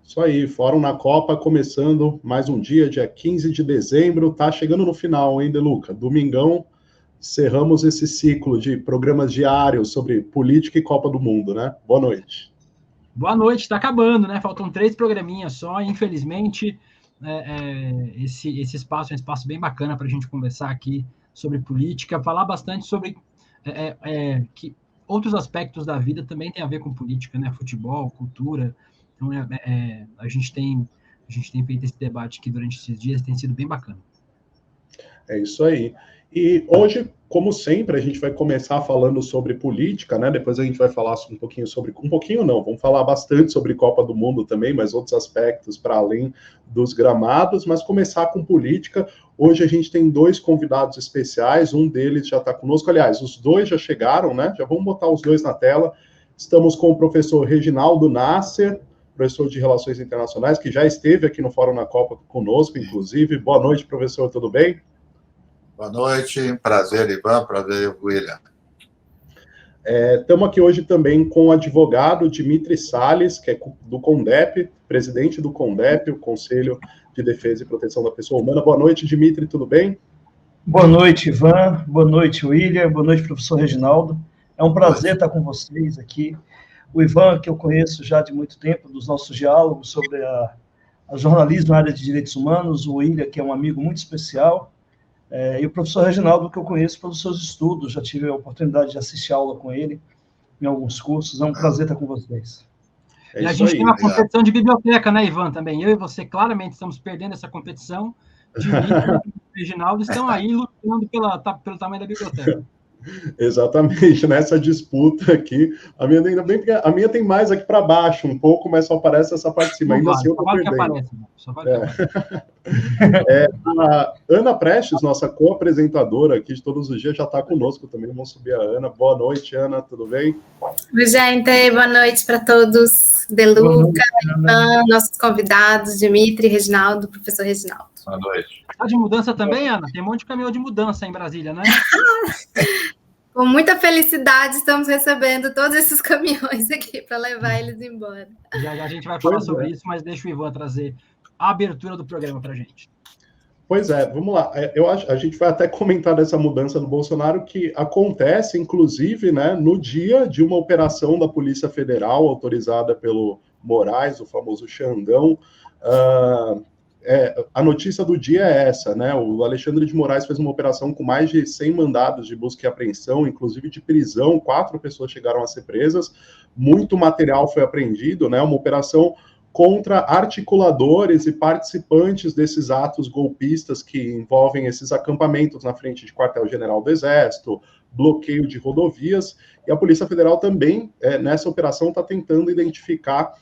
Isso aí, Fórum na Copa começando mais um dia 15 de dezembro, tá chegando no final, hein, De Luca? Domingão, encerramos esse ciclo de programas diários sobre política e Copa do Mundo, né? Boa noite. Boa noite, está acabando, né? Faltam 3 programinhas só, infelizmente, esse espaço é um espaço bem bacana para a gente conversar aqui sobre política, falar bastante sobre que outros aspectos da vida também tem a ver com política, né? Futebol, cultura. Então, a gente tem feito esse debate aqui durante esses dias, tem sido bem bacana. É isso aí. E hoje, como sempre, a gente vai começar falando sobre política, né? Depois a gente vai falar um pouquinho sobre... Um pouquinho não, vamos falar bastante sobre Copa do Mundo também, mas outros aspectos para além dos gramados, mas começar com política. Hoje a gente tem 2 convidados especiais, um deles já está conosco. Aliás, os 2 já chegaram, né? Já vamos botar os 2 na tela. Estamos com o professor Reginaldo Nasser, professor de Relações Internacionais, que já esteve aqui no Fórum na Copa conosco, inclusive. Boa noite, professor, tudo bem? Boa noite, prazer, Ivan, prazer, William. Estamos aqui hoje também com o advogado Dimitri Salles, que é do CONDEP, presidente do CONDEP, o Conselho de Defesa e Proteção da Pessoa Humana. Boa noite, Dimitri, tudo bem? Boa noite, Ivan. Boa noite, William. Boa noite, professor Reginaldo. É um prazer estar com vocês aqui. O Ivan, que eu conheço já de muito tempo, dos nossos diálogos sobre a jornalismo na área de direitos humanos, o William, que é um amigo muito especial, e o professor Reginaldo, que eu conheço pelos seus estudos, já tive a oportunidade de assistir aula com ele em alguns cursos. É um prazer estar com vocês. E a gente tem uma competição de biblioteca, né, Ivan, também. Eu e você claramente estamos perdendo essa competição. Dimitri e Reginaldo estão aí lutando pelo tamanho da biblioteca. Exatamente, nessa disputa aqui, a minha tem mais aqui para baixo um pouco, mas só aparece essa parte de cima, ainda assim eu tô perdendo. A Ana Prestes, nossa co-apresentadora aqui de todos os dias, já está conosco também, vamos subir a Ana. Boa noite, Ana, tudo bem? Oi, gente, boa noite para todos, De Luca, Ivan, nossos convidados, Dimitri, Reginaldo, professor Reginaldo. Boa noite. Está de mudança também, Ana? Tem um monte de caminhão de mudança em Brasília, né? Com muita felicidade, estamos recebendo todos esses caminhões aqui para levar eles embora. Já a gente vai falar sobre isso, mas deixa o Ivan trazer a abertura do programa para a gente. Pois é, vamos lá. Eu acho, a gente vai até comentar dessa mudança do Bolsonaro, que acontece, inclusive, né, no dia de uma operação da Polícia Federal, autorizada pelo Moraes, o famoso Xandão. A notícia do dia é essa, né? O Alexandre de Moraes fez uma operação com mais de 100 mandados de busca e apreensão, inclusive de prisão, 4 pessoas chegaram a ser presas, muito material foi apreendido, né? Uma operação contra articuladores e participantes desses atos golpistas que envolvem esses acampamentos na frente de quartel-general do Exército, bloqueio de rodovias, e a Polícia Federal também, nessa operação, está tentando identificar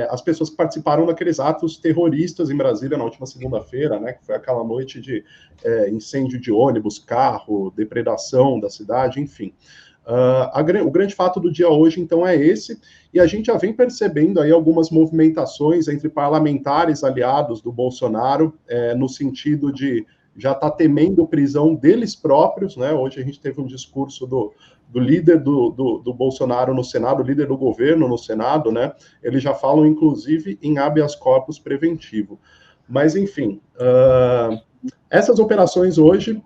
as pessoas que participaram daqueles atos terroristas em Brasília na última segunda-feira, né, que foi aquela noite de incêndio de ônibus, carro, depredação da cidade, enfim. O grande fato do dia hoje, então, é esse, e a gente já vem percebendo aí algumas movimentações entre parlamentares aliados do Bolsonaro, no sentido de já estar temendo prisão deles próprios, né? Hoje a gente teve um discurso do líder do Bolsonaro no Senado, líder do governo no Senado, né? Eles já falam, inclusive, em habeas corpus preventivo. Mas, enfim, essas operações hoje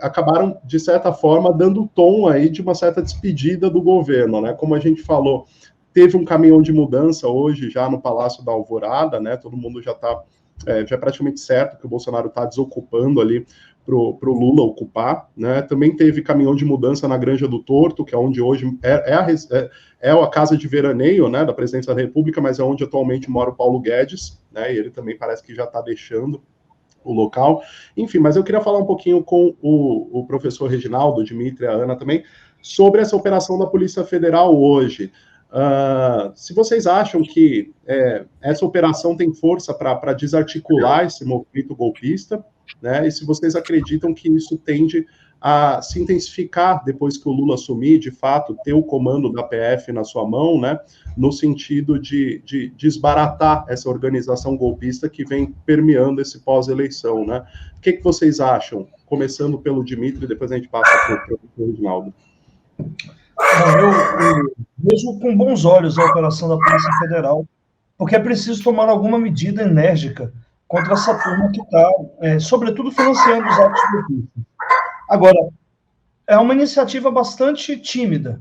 acabaram, de certa forma, dando tom aí de uma certa despedida do governo, né? Como a gente falou, teve um caminhão de mudança hoje já no Palácio da Alvorada, né? Todo mundo já está... já é praticamente certo que o Bolsonaro está desocupando ali para o Lula ocupar, né? Também teve caminhão de mudança na Granja do Torto, que é onde hoje é a casa de veraneio, né, da Presidência da República, mas é onde atualmente mora o Paulo Guedes, né? E ele também parece que já está deixando o local. Enfim, mas eu queria falar um pouquinho com o professor Reginaldo, o Dimitri, a Ana também, sobre essa operação da Polícia Federal hoje. Se vocês acham que essa operação tem força para desarticular esse movimento golpista, né? E se vocês acreditam que isso tende a se intensificar depois que o Lula assumir, de fato, ter o comando da PF na sua mão, né? No sentido de desbaratar essa organização golpista que vem permeando esse pós-eleição, né? O que vocês acham? Começando pelo Dimitri, depois a gente passa para o Reginaldo. Eu vejo com bons olhos a operação da Polícia Federal, porque é preciso tomar alguma medida enérgica contra essa turma que está, sobretudo, financiando os atos golpistas. Agora, é uma iniciativa bastante tímida.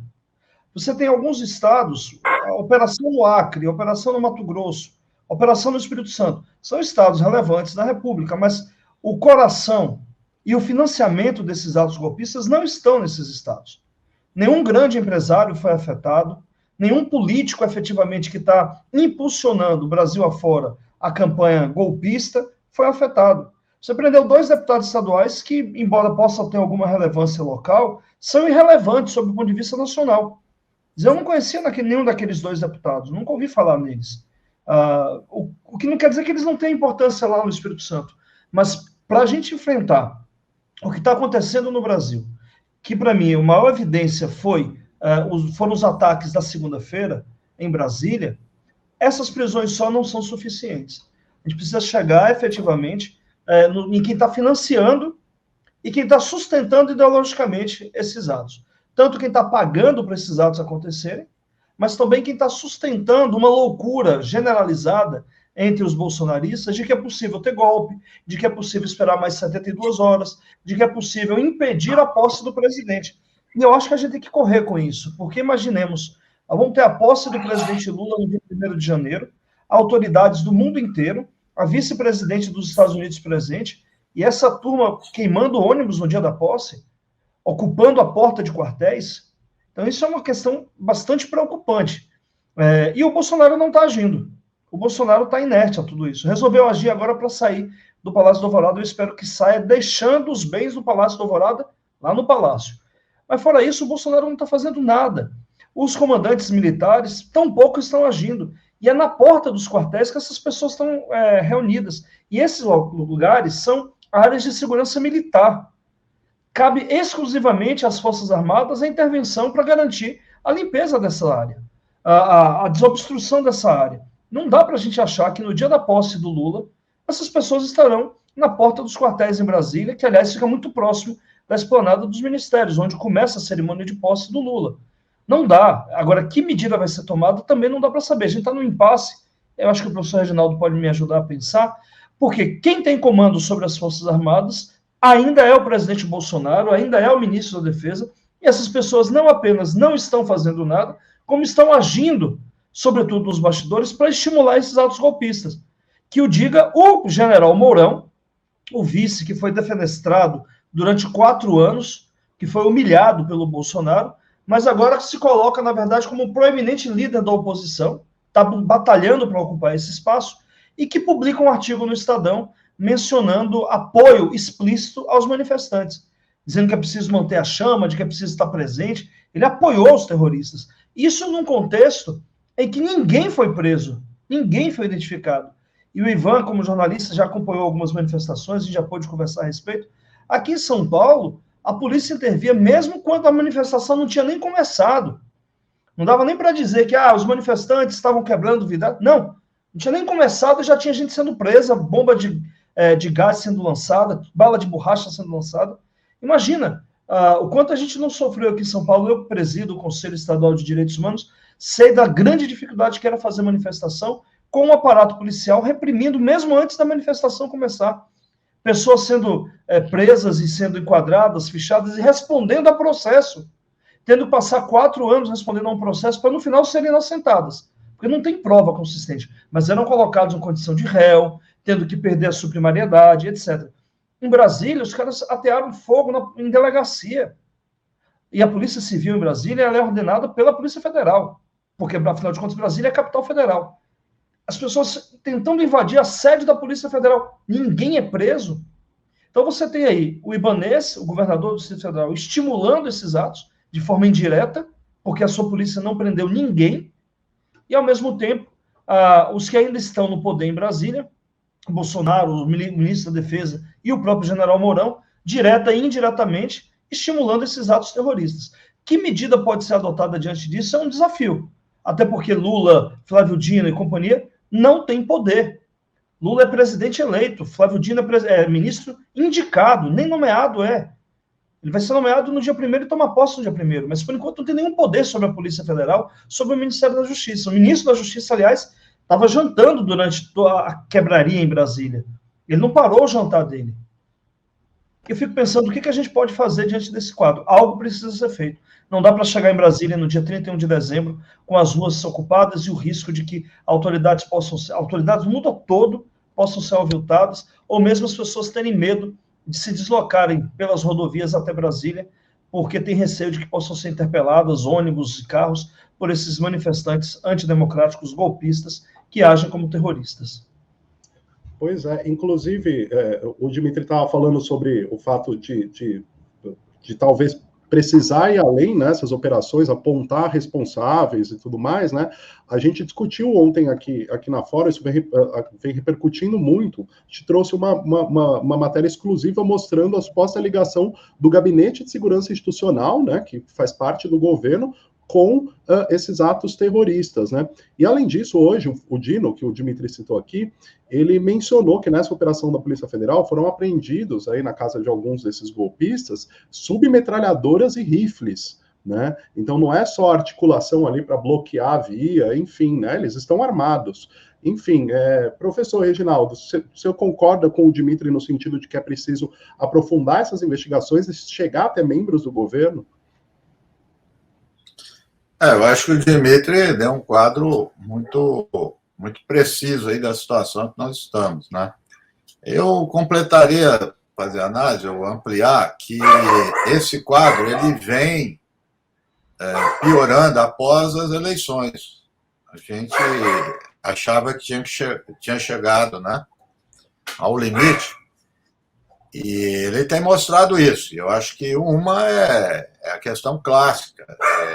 Você tem alguns estados, a operação no Acre, a operação no Mato Grosso, a operação no Espírito Santo, são estados relevantes da República, mas o coração e o financiamento desses atos golpistas não estão nesses estados. Nenhum grande empresário foi afetado, nenhum político efetivamente que está impulsionando o Brasil afora a campanha golpista foi afetado. Você prendeu 2 deputados estaduais que, embora possam ter alguma relevância local, são irrelevantes sob o ponto de vista nacional. Eu não conhecia nenhum daqueles 2 deputados, nunca ouvi falar neles. O que não quer dizer que eles não têm importância lá no Espírito Santo. Mas para a gente enfrentar o que está acontecendo no Brasil, que para mim a maior evidência foram os ataques da segunda-feira em Brasília, essas prisões só não são suficientes. A gente precisa chegar efetivamente em quem está financiando e quem está sustentando ideologicamente esses atos. Tanto quem está pagando para esses atos acontecerem, mas também quem está sustentando uma loucura generalizada entre os bolsonaristas de que é possível ter golpe, de que é possível esperar mais 72 horas, de que é possível impedir a posse do presidente. E eu acho que a gente tem que correr com isso, porque imaginemos, vamos ter a posse do presidente Lula no dia 1º de janeiro, autoridades do mundo inteiro, a vice-presidente dos Estados Unidos presente, e essa turma queimando ônibus no dia da posse, ocupando a porta de quartéis. Então isso é uma questão bastante preocupante. E o Bolsonaro não está agindo. O Bolsonaro está inerte a tudo isso. Resolveu agir agora para sair do Palácio do Alvorada. Eu espero que saia deixando os bens do Palácio do Alvorada lá no Palácio. Mas fora isso, o Bolsonaro não está fazendo nada. Os comandantes militares tampouco estão agindo. E é na porta dos quartéis que essas pessoas estão reunidas. E esses lugares são áreas de segurança militar. Cabe exclusivamente às Forças Armadas a intervenção para garantir a limpeza dessa área, a desobstrução dessa área. Não dá para a gente achar que no dia da posse do Lula, essas pessoas estarão na porta dos quartéis em Brasília, que, aliás, fica muito próximo da esplanada dos ministérios, onde começa a cerimônia de posse do Lula. Não dá. Agora, que medida vai ser tomada também não dá para saber. A gente está no impasse. Eu acho que o professor Reginaldo pode me ajudar a pensar, porque quem tem comando sobre as Forças Armadas ainda é o presidente Bolsonaro, ainda é o ministro da Defesa, e essas pessoas não apenas não estão fazendo nada, como estão agindo, sobretudo nos bastidores, para estimular esses atos golpistas. Que o diga o general Mourão, o vice que foi defenestrado durante 4 anos, que foi humilhado pelo Bolsonaro, mas agora se coloca, na verdade, como um proeminente líder da oposição, está batalhando para ocupar esse espaço, e que publica um artigo no Estadão mencionando apoio explícito aos manifestantes, dizendo que é preciso manter a chama, de que é preciso estar presente. Ele apoiou os terroristas. Isso num contexto em que ninguém foi preso, ninguém foi identificado. E o Ivan, como jornalista, já acompanhou algumas manifestações, a gente já pôde conversar a respeito. Aqui em São Paulo, a polícia intervia mesmo quando a manifestação não tinha nem começado. Não dava nem para dizer que os manifestantes estavam quebrando vidro. Não tinha nem começado e já tinha gente sendo presa, bomba de gás sendo lançada, bala de borracha sendo lançada. Imagina o quanto a gente não sofreu aqui em São Paulo. Eu presido o Conselho Estadual de Direitos Humanos, sei da grande dificuldade que era fazer manifestação com o aparato policial reprimindo mesmo antes da manifestação começar. Pessoas sendo presas e sendo enquadradas, fichadas e respondendo a processo, tendo que passar 4 anos respondendo a um processo para no final serem inocentadas, porque não tem prova consistente, mas eram colocados em condição de réu, tendo que perder a suprimariedade, etc. Em Brasília, os caras atearam fogo em delegacia. E a Polícia Civil em Brasília ela é ordenada pela Polícia Federal, porque, afinal de contas, Brasília é a capital federal. As pessoas tentando invadir a sede da Polícia Federal. Ninguém é preso. Então você tem aí o Ibanez, o governador do Distrito Federal, estimulando esses atos de forma indireta, porque a sua polícia não prendeu ninguém, e, ao mesmo tempo, os que ainda estão no poder em Brasília, o Bolsonaro, o ministro da Defesa e o próprio general Mourão, direta e indiretamente, estimulando esses atos terroristas. Que medida pode ser adotada diante disso é um desafio. Até porque Lula, Flávio Dino e companhia não têm poder. Lula é presidente eleito, Flávio Dino é ministro indicado, nem nomeado é. Ele vai ser nomeado no dia 1º e tomar posse no dia 1º, mas por enquanto não tem nenhum poder sobre a Polícia Federal, sobre o Ministério da Justiça. O ministro da Justiça, aliás, estava jantando durante a quebraria em Brasília. Ele não parou o jantar dele. Eu fico pensando o que a gente pode fazer diante desse quadro. Algo precisa ser feito. Não dá para chegar em Brasília no dia 31 de dezembro com as ruas ocupadas e o risco de que autoridades do mundo todo possam ser aviltadas, ou mesmo as pessoas terem medo de se deslocarem pelas rodovias até Brasília, porque tem receio de que possam ser interpeladas ônibus e carros por esses manifestantes antidemocráticos golpistas que agem como terroristas. Pois é, inclusive, o Dimitri estava falando sobre o fato de talvez precisar ir além nessas operações, apontar responsáveis e tudo mais, né? A gente discutiu ontem aqui na Fórum, isso vem repercutindo muito. A gente trouxe uma matéria exclusiva mostrando a suposta ligação do Gabinete de Segurança Institucional, né, que faz parte do governo, com esses atos terroristas, né? E além disso, hoje, o Dino, que o Dimitri citou aqui, ele mencionou que nessa operação da Polícia Federal foram apreendidos aí na casa de alguns desses golpistas submetralhadoras e rifles, né? Então não é só articulação ali para bloquear a via, enfim, né? Eles estão armados. Enfim, professor Reginaldo, o senhor concorda com o Dimitri no sentido de que é preciso aprofundar essas investigações e chegar até membros do governo? Eu acho que o Dimitri deu um quadro muito, muito preciso aí da situação que nós estamos, né? Eu completaria, fazer análise, ou ampliar, que esse quadro ele vem piorando após as eleições. A gente achava que tinha chegado, né, ao limite, e ele tem mostrado isso. Eu acho que uma é a questão clássica.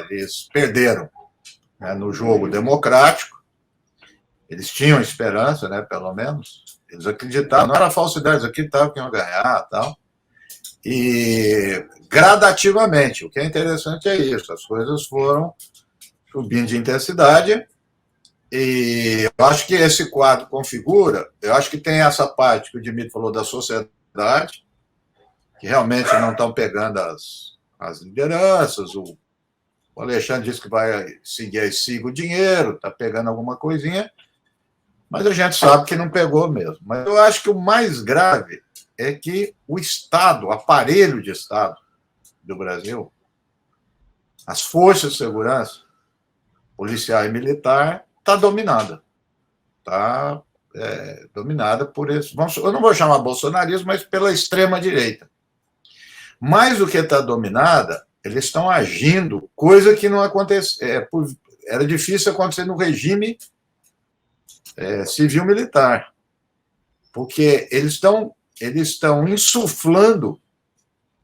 Eles perderam, né, no jogo democrático. Eles tinham esperança, né, pelo menos. Eles acreditavam, não era falsidade, eles acreditavam que iam ganhar, tal. E gradativamente, o que é interessante é isso, as coisas foram subindo de intensidade, e eu acho que esse quadro configura, eu acho que tem essa parte que o Dimitri falou da sociedade, que realmente não estão pegando as lideranças, o Alexandre disse que vai siga o dinheiro, está pegando alguma coisinha, mas a gente sabe que não pegou mesmo. Mas eu acho que o mais grave é que o Estado, o aparelho de Estado do Brasil, as forças de segurança, policial e militar, está dominada. Está dominada por esse... Eu não vou chamar bolsonarismo, mas pela extrema-direita. Mais do que está dominada, eles estão agindo, coisa que não acontecia. Era difícil acontecer no regime civil-militar, porque eles estão insuflando,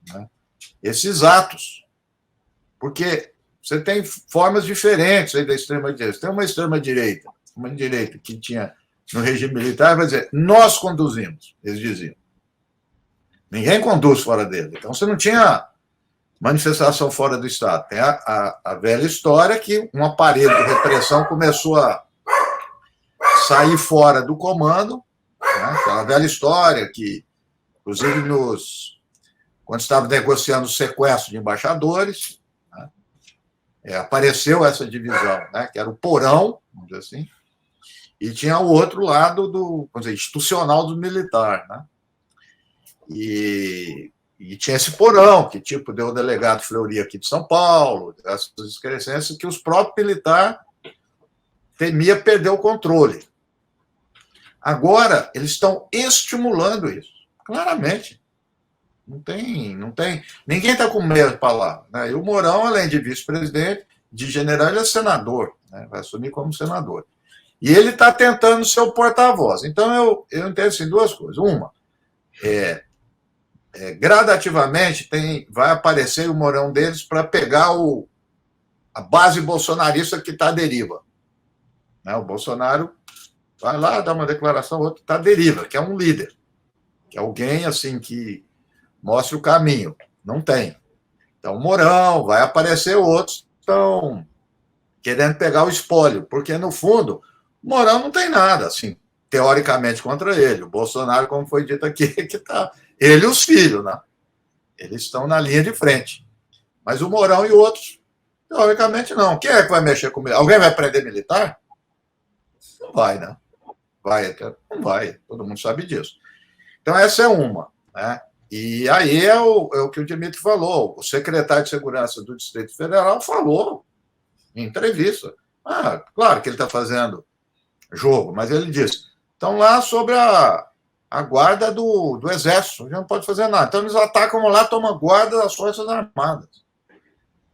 né, esses atos, porque você tem formas diferentes aí da extrema-direita. Tem uma extrema-direita, uma direita que tinha no regime militar, vai dizer, nós conduzimos, eles diziam. Ninguém conduz fora dele. Então, você não tinha manifestação fora do Estado. Tem a velha história que um aparelho de repressão começou a sair fora do comando, né? Aquela velha história que, inclusive, quando estava negociando o sequestro de embaixadores, né, apareceu essa divisão, né, que era o porão, vamos dizer assim, e tinha o outro lado vamos dizer, institucional do militar, né? E tinha esse porão, que tipo deu o delegado Fleury aqui de São Paulo, essas excrescências que os próprios militares temia perder o controle. Agora, eles estão estimulando isso, claramente. Não tem. Ninguém está com medo de falar, né? E o Mourão, além de vice-presidente, de general, ele é senador, né? Vai assumir como senador. E ele está tentando ser o porta-voz. Então, eu entendo assim, duas coisas. Uma, gradativamente vai aparecer o Mourão deles para pegar a base bolsonarista que está à deriva. Né? O Bolsonaro vai lá, dá uma declaração, o outro está à deriva, que é um líder, que é alguém assim que mostra o caminho. Não tem. Então, o Mourão, vai aparecer outros que estão querendo pegar o espólio, porque, no fundo, o Mourão não tem nada, assim, teoricamente, contra ele. O Bolsonaro, como foi dito aqui, que está... Ele e os filhos, né? Eles estão na linha de frente. Mas o Mourão e outros, teoricamente, não. Quem é que vai mexer com ele? Alguém vai prender militar? Não vai, né? Não vai, todo mundo sabe disso. Então, essa é uma, né? E aí é o que o Dimitri falou, o secretário de Segurança do Distrito Federal falou em entrevista. Claro que ele está fazendo jogo, mas ele disse, estão lá sobre a guarda do Exército, já não pode fazer nada. Então, eles atacam lá, tomam guarda das Forças Armadas.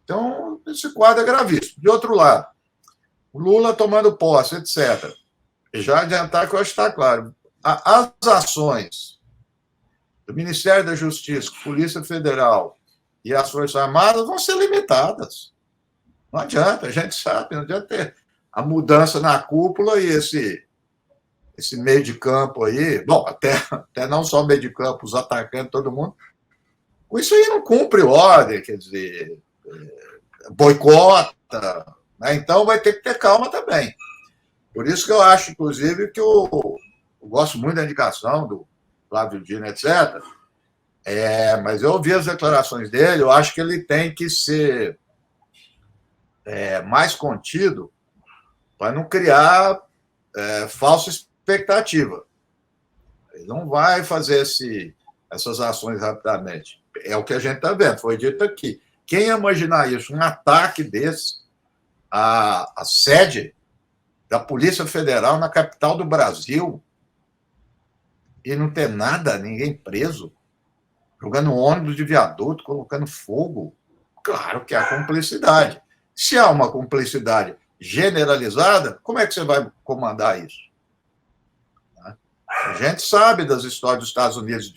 Então, esse quadro é gravíssimo. De outro lado, o Lula tomando posse, etc. Já adiantar que eu acho que está claro. As ações do Ministério da Justiça, Polícia Federal e as Forças Armadas vão ser limitadas. Não adianta, a gente sabe, não adianta ter a mudança na cúpula e esse meio de campo aí, bom, até não só meio de campo, os atacantes, todo mundo, isso aí não cumpre ordem, quer dizer, boicota, né? Então vai ter que ter calma também. Por isso que eu acho, inclusive, que eu gosto muito da indicação do Flávio Dino, etc., mas eu ouvi as declarações dele, eu acho que ele tem que ser mais contido para não criar falsa expectativa. Ele não vai fazer essas ações rapidamente. É o que a gente está vendo, foi dito aqui. Quem ia imaginar isso? Um ataque desse à sede da Polícia Federal na capital do Brasil e não ter nada, ninguém preso, jogando ônibus de viaduto, colocando fogo. Claro que há cumplicidade. Se há uma cumplicidade generalizada, como é que você vai comandar isso? A gente sabe das histórias dos Estados Unidos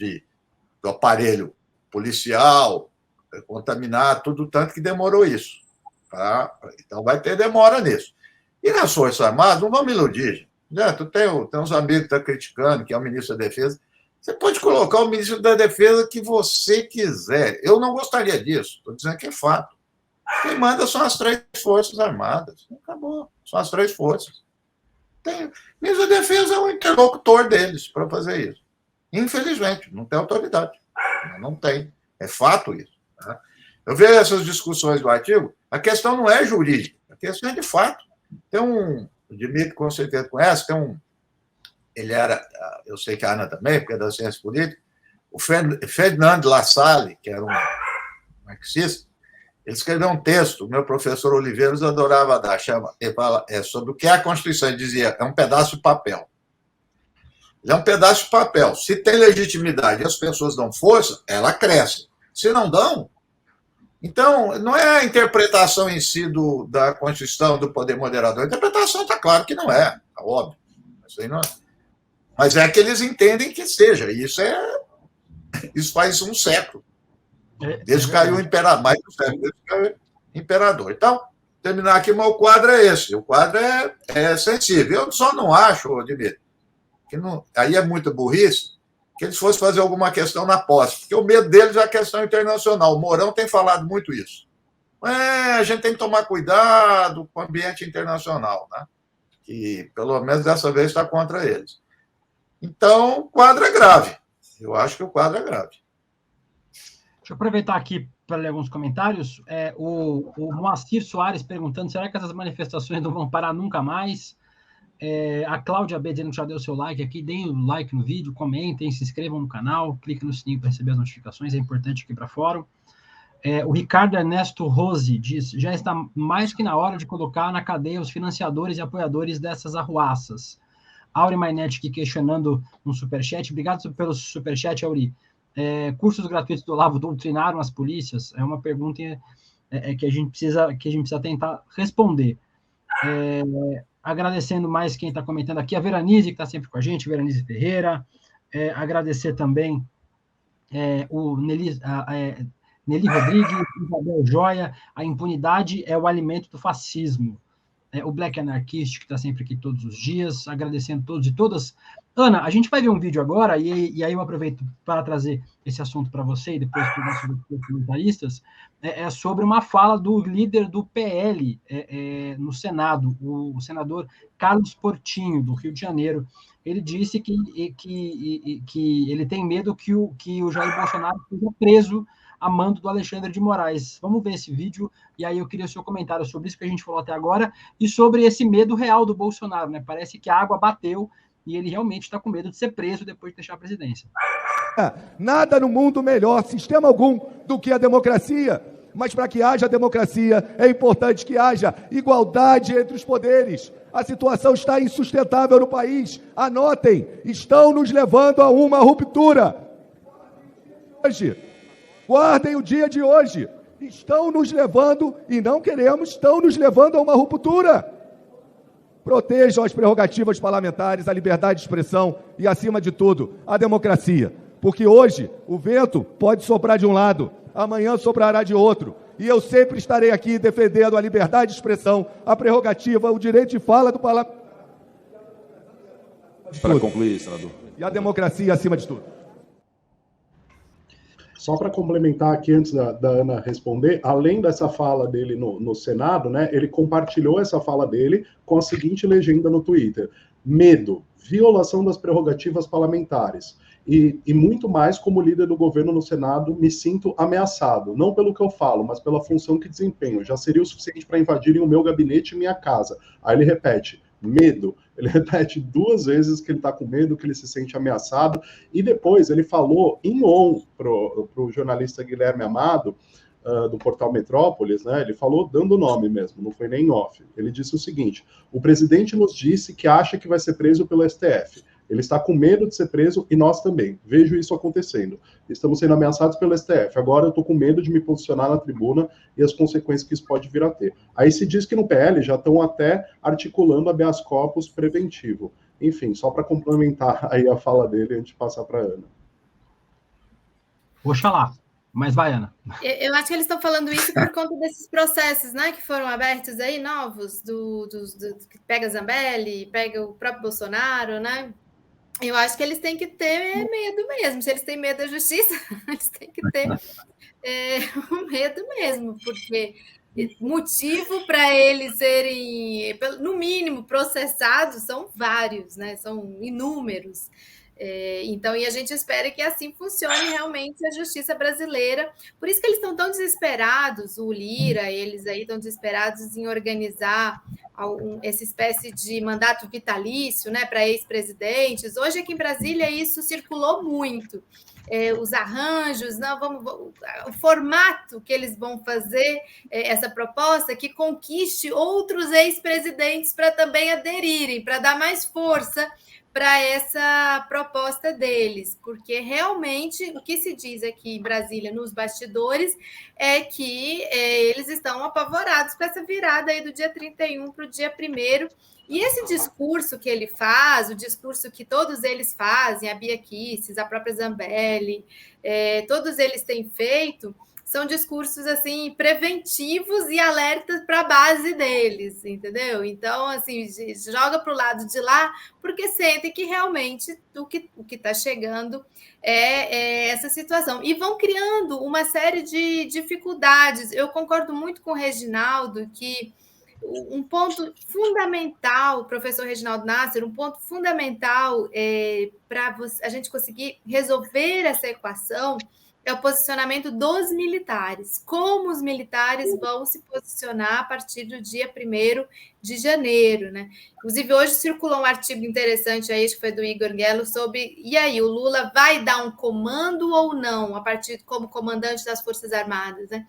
do aparelho policial, contaminar, tudo tanto que demorou isso. Tá? Então vai ter demora nisso. E nas Forças Armadas, não vamos me iludir. Né? Tem uns amigos que estão criticando, que é o ministro da Defesa. Você pode colocar o ministro da Defesa que você quiser. Eu não gostaria disso. Estou dizendo que é fato. Quem manda são as 3 Forças Armadas. Acabou. São as 3 forças. O ministro da Defesa é o interlocutor deles para fazer isso. Infelizmente, não tem autoridade. Não tem. É fato isso. Tá? Eu vejo essas discussões do artigo, a questão não é jurídica, a questão é de fato. Tem o Dimitri com certeza conhece, ele era, eu sei que a Ana também, porque é da ciência política, o Ferdinand Lassalle, que era um marxista, ele escreveu um texto, o meu professor Oliveiros adorava dar, ele fala sobre o que é a Constituição, ele dizia, é um pedaço de papel. Ele é um pedaço de papel. Se tem legitimidade e as pessoas dão força, ela cresce. Se não dão, então, não é a interpretação em si da Constituição, do poder moderador. A interpretação está claro que não é, tá óbvio. Isso aí não é. Mas é que eles entendem que seja. E isso faz um século. Desde que caiu o imperador. Mais de um século, desde que caiu o imperador. Então, terminar aqui, mas o quadro é esse. O quadro é sensível. Eu só não acho, Dimitri, que não, aí é muita burrice, que eles fossem fazer alguma questão na posse, porque o medo deles é a questão internacional. O Mourão tem falado muito isso. A gente tem que tomar cuidado com o ambiente internacional, né? Que, pelo menos dessa vez, está contra eles. Então, o quadro é grave. Eu acho que o quadro é grave. Deixa eu aproveitar aqui para ler alguns comentários. O Moacir Soares perguntando, será que essas manifestações não vão parar nunca mais? A Cláudia B dizendo que já deu seu like aqui, deem o like no vídeo, comentem, se inscrevam no canal, cliquem no sininho para receber as notificações, é importante aqui para fora. O Ricardo Ernesto Rose diz, já está mais que na hora de colocar na cadeia os financiadores e apoiadores dessas arruaças. Auri Mainetti aqui questionando um superchat, obrigado pelo superchat, Auri. Cursos gratuitos do Olavo doutrinaram as polícias? É uma pergunta que a gente precisa tentar responder. Agradecendo mais quem está comentando aqui, a Veranize, que está sempre com a gente, Veranize Ferreira, agradecer também o Nelly Rodrigues, Isabel Joia, a impunidade é o alimento do fascismo. O Black Anarchist, que está sempre aqui todos os dias, agradecendo todos e todas. Ana, a gente vai ver um vídeo agora, e aí eu aproveito para trazer esse assunto para você, e depois para os nossos comentaristas, sobre uma fala do líder do PL no Senado, o senador Carlos Portinho, do Rio de Janeiro. Ele disse que ele tem medo que o Jair Bolsonaro seja preso a mando do Alexandre de Moraes. Vamos ver esse vídeo, e aí eu queria o seu comentário sobre isso que a gente falou até agora, e sobre esse medo real do Bolsonaro, né? Parece que a água bateu, e ele realmente está com medo de ser preso depois de deixar a presidência. Nada no mundo melhor, sistema algum, do que a democracia. Mas para que haja democracia, é importante que haja igualdade entre os poderes. A situação está insustentável no país. Anotem, estão nos levando a uma ruptura. Hoje, guardem o dia de hoje. Estão nos levando, e não queremos, estão nos levando a uma ruptura. Protejam as prerrogativas parlamentares, a liberdade de expressão e, acima de tudo, a democracia. Porque hoje o vento pode soprar de um lado, amanhã soprará de outro. E eu sempre estarei aqui defendendo a liberdade de expressão, a prerrogativa, o direito de fala do parlamento. Para concluir, senador. E a democracia acima de tudo. Só para complementar aqui, antes da Ana responder, além dessa fala dele no Senado, né, ele compartilhou essa fala dele com a seguinte legenda no Twitter: medo, violação das prerrogativas parlamentares. E muito mais, como líder do governo no Senado, me sinto ameaçado, não pelo que eu falo, mas pela função que desempenho. Já seria o suficiente para invadirem o meu gabinete e minha casa. Aí ele repete, medo. Ele repete 2 vezes que ele está com medo, que ele se sente ameaçado. E depois ele falou em on para o jornalista Guilherme Amado, do portal Metrópolis, né? Ele falou dando o nome mesmo, não foi nem off. Ele disse o seguinte: o presidente nos disse que acha que vai ser preso pelo STF. Ele está com medo de ser preso e nós também. Vejo isso acontecendo. Estamos sendo ameaçados pelo STF. Agora eu estou com medo de me posicionar na tribuna e as consequências que isso pode vir a ter. Aí se diz que no PL já estão até articulando habeas corpus preventivo. Enfim, só para complementar aí a fala dele antes de passar para a Ana. Oxalá. Mas vai, Ana. Eu acho que eles estão falando isso por conta desses processos, né, que foram abertos aí, novos, que pega Zambelli, pega o próprio Bolsonaro, né? Eu acho que eles têm que ter medo mesmo. Se eles têm medo da justiça, eles têm que ter o medo mesmo, porque motivo para eles serem, no mínimo, processados são vários, né? São inúmeros. Então, e a gente espera que assim funcione realmente a justiça brasileira. Por isso que eles estão tão desesperados, o Lira, eles aí estão desesperados em organizar essa espécie de mandato vitalício, né, para ex-presidentes. Hoje aqui em Brasília isso circulou muito. Os arranjos, o formato que eles vão fazer essa proposta que conquiste outros ex-presidentes para também aderirem, para dar mais força para essa proposta deles, porque realmente o que se diz aqui em Brasília, nos bastidores, é que eles estão apavorados com essa virada aí do dia 31 para o dia 1º, e esse discurso que ele faz, o discurso que todos eles fazem, a Bia Kicis, a própria Zambelli, todos eles têm feito, são discursos assim preventivos e alertas para a base deles, entendeu? Então, assim, joga para o lado de lá, porque sentem que realmente o que está chegando é essa situação. E vão criando uma série de dificuldades. Eu concordo muito com o Reginaldo que um ponto fundamental, professor Reginaldo Nasser, um ponto fundamental para a gente conseguir resolver essa equação é o posicionamento dos militares. Como os militares vão se posicionar a partir do dia 1º de janeiro, né? Inclusive, hoje circulou um artigo interessante aí, que foi do Igor Guello, sobre, e aí, o Lula vai dar um comando ou não, a partir como comandante das Forças Armadas, né?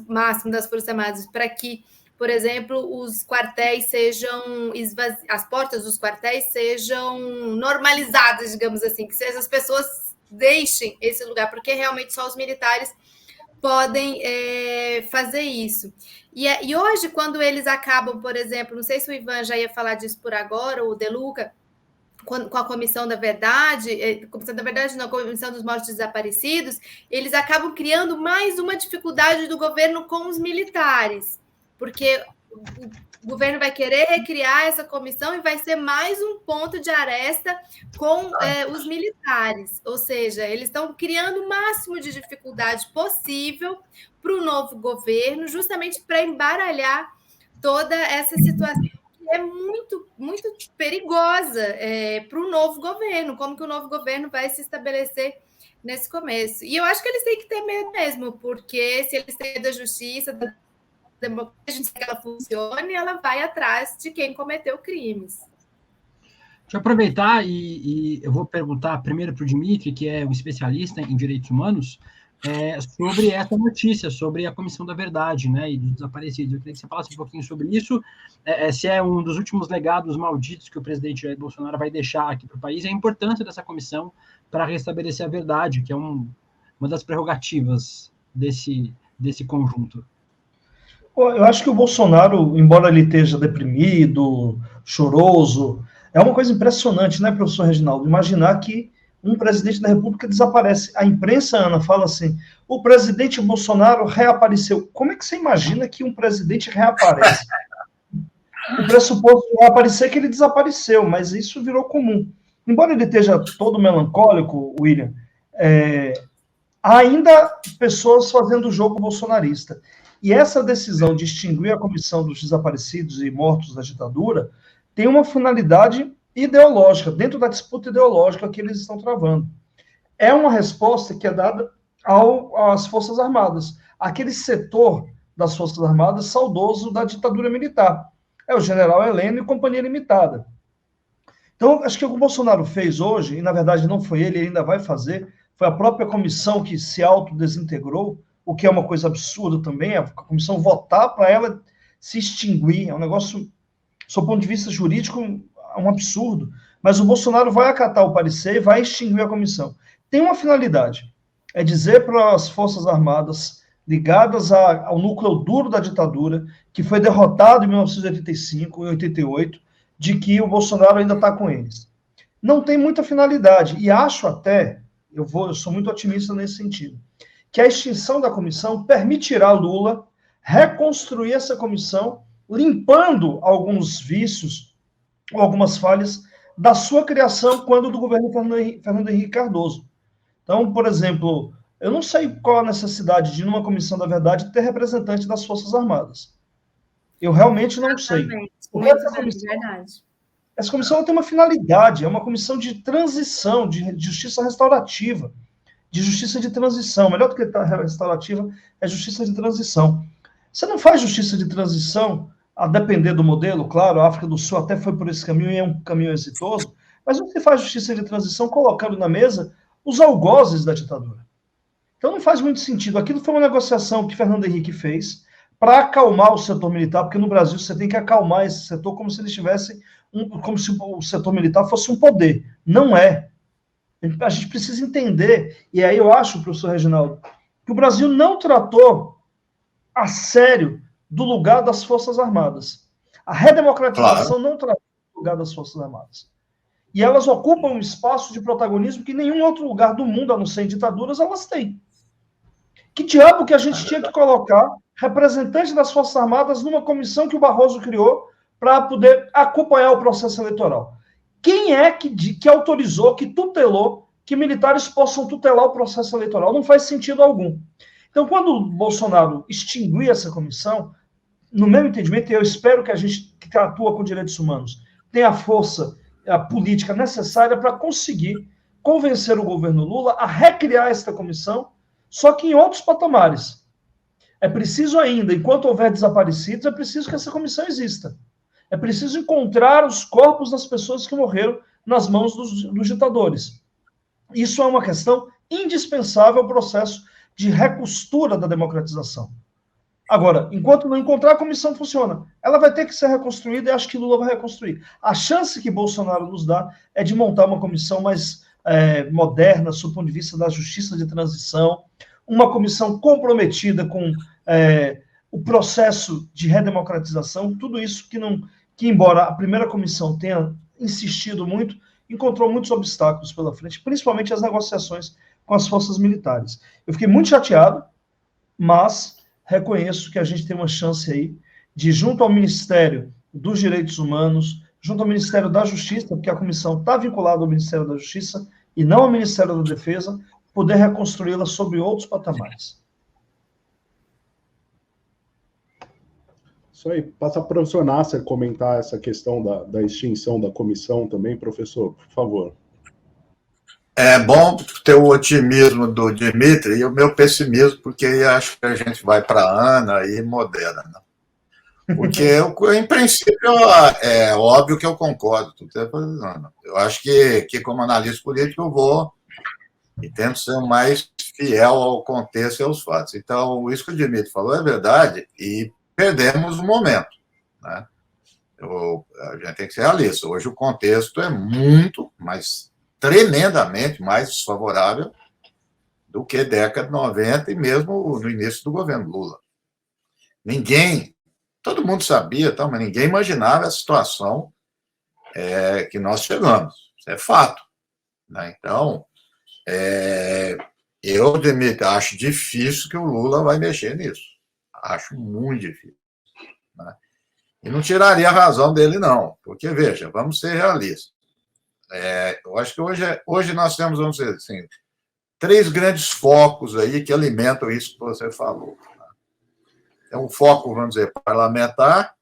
Máximo das Forças Armadas, para que, por exemplo, os quartéis sejam as portas dos quartéis sejam normalizadas, digamos assim, que sejam as pessoas deixem esse lugar, porque realmente só os militares podem fazer isso. E hoje, quando eles acabam, por exemplo, não sei se o Ivan já ia falar disso por agora, ou o De Luca, com a Comissão da Verdade, não, a Comissão dos Mortos Desaparecidos, eles acabam criando mais uma dificuldade do governo com os militares, porque o governo vai querer recriar essa comissão e vai ser mais um ponto de aresta com os militares. Ou seja, eles estão criando o máximo de dificuldade possível para o novo governo, justamente para embaralhar toda essa situação que é muito, muito perigosa para o novo governo, como que o novo governo vai se estabelecer nesse começo. E eu acho que eles têm que ter medo mesmo, porque se eles têm medo da justiça, da democracia, que ela funcione, ela vai atrás de quem cometeu crimes. Deixa eu aproveitar e eu vou perguntar primeiro para o Dimitri, que é um especialista em direitos humanos, sobre essa notícia, sobre a Comissão da Verdade, né, e dos desaparecidos. Eu queria que você falasse um pouquinho sobre isso, se é um dos últimos legados malditos que o presidente Jair Bolsonaro vai deixar aqui para o país, e a importância dessa comissão para restabelecer a verdade, que é uma das prerrogativas desse conjunto. Eu acho que o Bolsonaro, embora ele esteja deprimido, choroso, é uma coisa impressionante, né, professor Reginaldo? Imaginar que um presidente da República desaparece. A imprensa, Ana, fala assim, o presidente Bolsonaro reapareceu. Como é que você imagina que um presidente reaparece? O pressuposto de reaparecer é que ele desapareceu, mas isso virou comum. Embora ele esteja todo melancólico, William, há ainda pessoas fazendo o jogo bolsonarista. E essa decisão de extinguir a Comissão dos Desaparecidos e Mortos da Ditadura tem uma finalidade ideológica, dentro da disputa ideológica que eles estão travando. É uma resposta que é dada às Forças Armadas, aquele setor das Forças Armadas saudoso da ditadura militar. É o general Heleno e Companhia Limitada. Então, acho que o que o Bolsonaro fez hoje, e na verdade não foi ele ainda vai fazer, foi a própria comissão que se autodesintegrou, o que é uma coisa absurda também, a comissão votar para ela se extinguir, é um negócio, sob o ponto de vista jurídico, um absurdo, mas o Bolsonaro vai acatar o parecer e vai extinguir a comissão. Tem uma finalidade, é dizer para as Forças Armadas ligadas ao núcleo duro da ditadura, que foi derrotado em 1985 e 88, de que o Bolsonaro ainda está com eles. Não tem muita finalidade, e acho até, eu sou muito otimista nesse sentido, que a extinção da comissão permitirá Lula reconstruir essa comissão, limpando alguns vícios ou algumas falhas da sua criação quando do governo Fernando Henrique Cardoso. Então, por exemplo, eu não sei qual a necessidade de, numa comissão da verdade, ter representante das Forças Armadas. Eu realmente não sei. Porque essa comissão tem uma finalidade, é uma comissão de transição, de justiça restaurativa, de justiça de transição. Melhor do que restaurativa é justiça de transição. Você não faz justiça de transição a depender do modelo, claro, a África do Sul até foi por esse caminho e é um caminho exitoso, mas você faz justiça de transição colocando na mesa os algozes da ditadura. Então não faz muito sentido. Aquilo foi uma negociação que Fernando Henrique fez para acalmar o setor militar, porque no Brasil você tem que acalmar esse setor como se ele tivesse como se o setor militar fosse um poder. Não é. A gente precisa entender, e aí eu acho, professor Reginaldo, que o Brasil não tratou a sério do lugar das Forças Armadas. A redemocratização não tratou do lugar das Forças Armadas. E elas ocupam um espaço de protagonismo que nenhum outro lugar do mundo, a não ser em ditaduras, elas têm. Que diabo que a gente tinha que colocar representante das Forças Armadas numa comissão que o Barroso criou para poder acompanhar o processo eleitoral? Quem é que autorizou, que tutelou que militares possam tutelar o processo eleitoral? Não faz sentido algum. Então, quando o Bolsonaro extinguir essa comissão, no meu entendimento, e eu espero que a gente que atua com direitos humanos tenha a força a política necessária para conseguir convencer o governo Lula a recriar esta comissão, só que em outros patamares. É preciso ainda, enquanto houver desaparecidos, é preciso que essa comissão exista. É preciso encontrar os corpos das pessoas que morreram nas mãos dos ditadores. Isso é uma questão indispensável ao processo de recostura da democratização. Agora, enquanto não encontrar, a comissão funciona. Ela vai ter que ser reconstruída e acho que Lula vai reconstruir. A chance que Bolsonaro nos dá é de montar uma comissão mais moderna, sob o ponto de vista da justiça de transição, uma comissão comprometida com o processo de redemocratização, tudo isso que, embora a primeira comissão tenha insistido muito, encontrou muitos obstáculos pela frente, principalmente as negociações com as forças militares. Eu fiquei muito chateado, mas reconheço que a gente tem uma chance aí de, junto ao Ministério dos Direitos Humanos, junto ao Ministério da Justiça, porque a comissão está vinculada ao Ministério da Justiça e não ao Ministério da Defesa, poder reconstruí-la sobre outros patamares. Isso aí, passa para o senhor Nasser comentar essa questão da extinção da comissão também, professor, por favor. É bom ter o otimismo do Dimitri e o meu pessimismo, porque acho que a gente vai para a Ana e modera, né? Porque, em princípio, é óbvio que eu concordo. Eu acho que, como analista político, eu vou e tento ser o mais fiel ao contexto e aos fatos. Então, isso que o Dimitri falou é verdade e perdemos o momento, né? A gente tem que ser realista. Hoje o contexto é muito, mas tremendamente mais desfavorável do que década de 90 e mesmo no início do governo Lula. Todo mundo sabia, mas ninguém imaginava a situação que nós chegamos. Isso é fato, né? Então, eu, Dimitri, acho difícil que o Lula vai mexer nisso. Acho muito difícil, né? E não tiraria a razão dele, não. Porque, veja, vamos ser realistas. Eu acho que hoje nós temos, vamos dizer assim, 3 grandes focos aí que alimentam isso que você falou. É um foco, vamos dizer, parlamentar,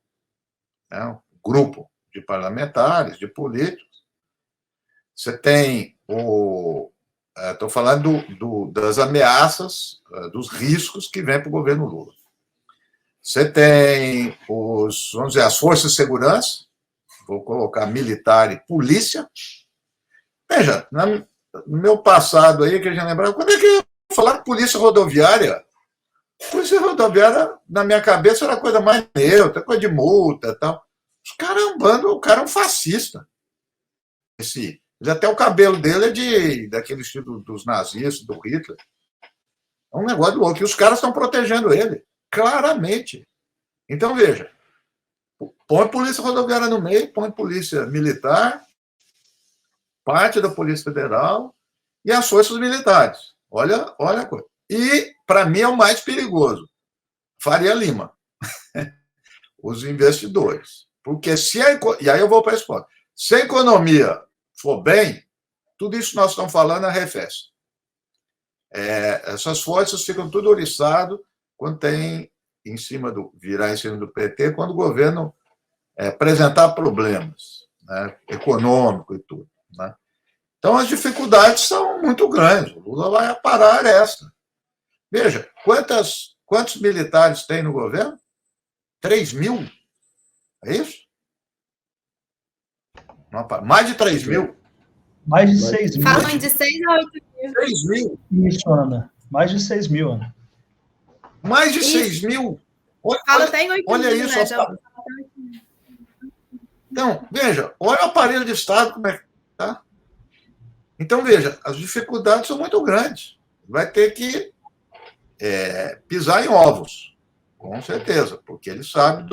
né, um grupo de parlamentares, de políticos. Você tem estou falando das ameaças, dos riscos que vêm para o governo Lula. Você tem vamos dizer, as forças de segurança, vou colocar militar e polícia. Veja, no meu passado aí, que a gente lembrava, quando é que eu ia falar de polícia rodoviária? Polícia rodoviária, na minha cabeça, era coisa mais neutra, coisa de multa e tal. Os caras o cara é um fascista. Até o cabelo dele é daquele estilo dos nazistas, do Hitler. É um negócio louco. E os caras estão protegendo ele, claramente. Então, veja, põe polícia rodoviária no meio, põe polícia militar, parte da Polícia Federal e as forças militares. Olha a coisa. E, para mim, é o mais perigoso. Faria Lima. Os investidores. Porque e aí eu vou para a resposta. Se a economia for bem, tudo isso que nós estamos falando arrefece. Essas forças ficam tudo oriçado quando tem virar em cima do PT, quando o governo apresentar problemas, né, econômico e tudo, né? Então, as dificuldades são muito grandes. O Lula vai aparar essa. Veja, quantos militares tem no governo? 3.000? É isso? Mais de 3.000? Mais de 6.000. Falam de 6 a 8.000. 6.000? Isso, Ana. Mais de 6.000, Ana. Mais de 6.000? Fala até em 8.000, olha isso. né? Então, veja, olha o aparelho de Estado como é que está. Então, veja, as dificuldades são muito grandes. Vai ter que pisar em ovos, com certeza, porque ele sabe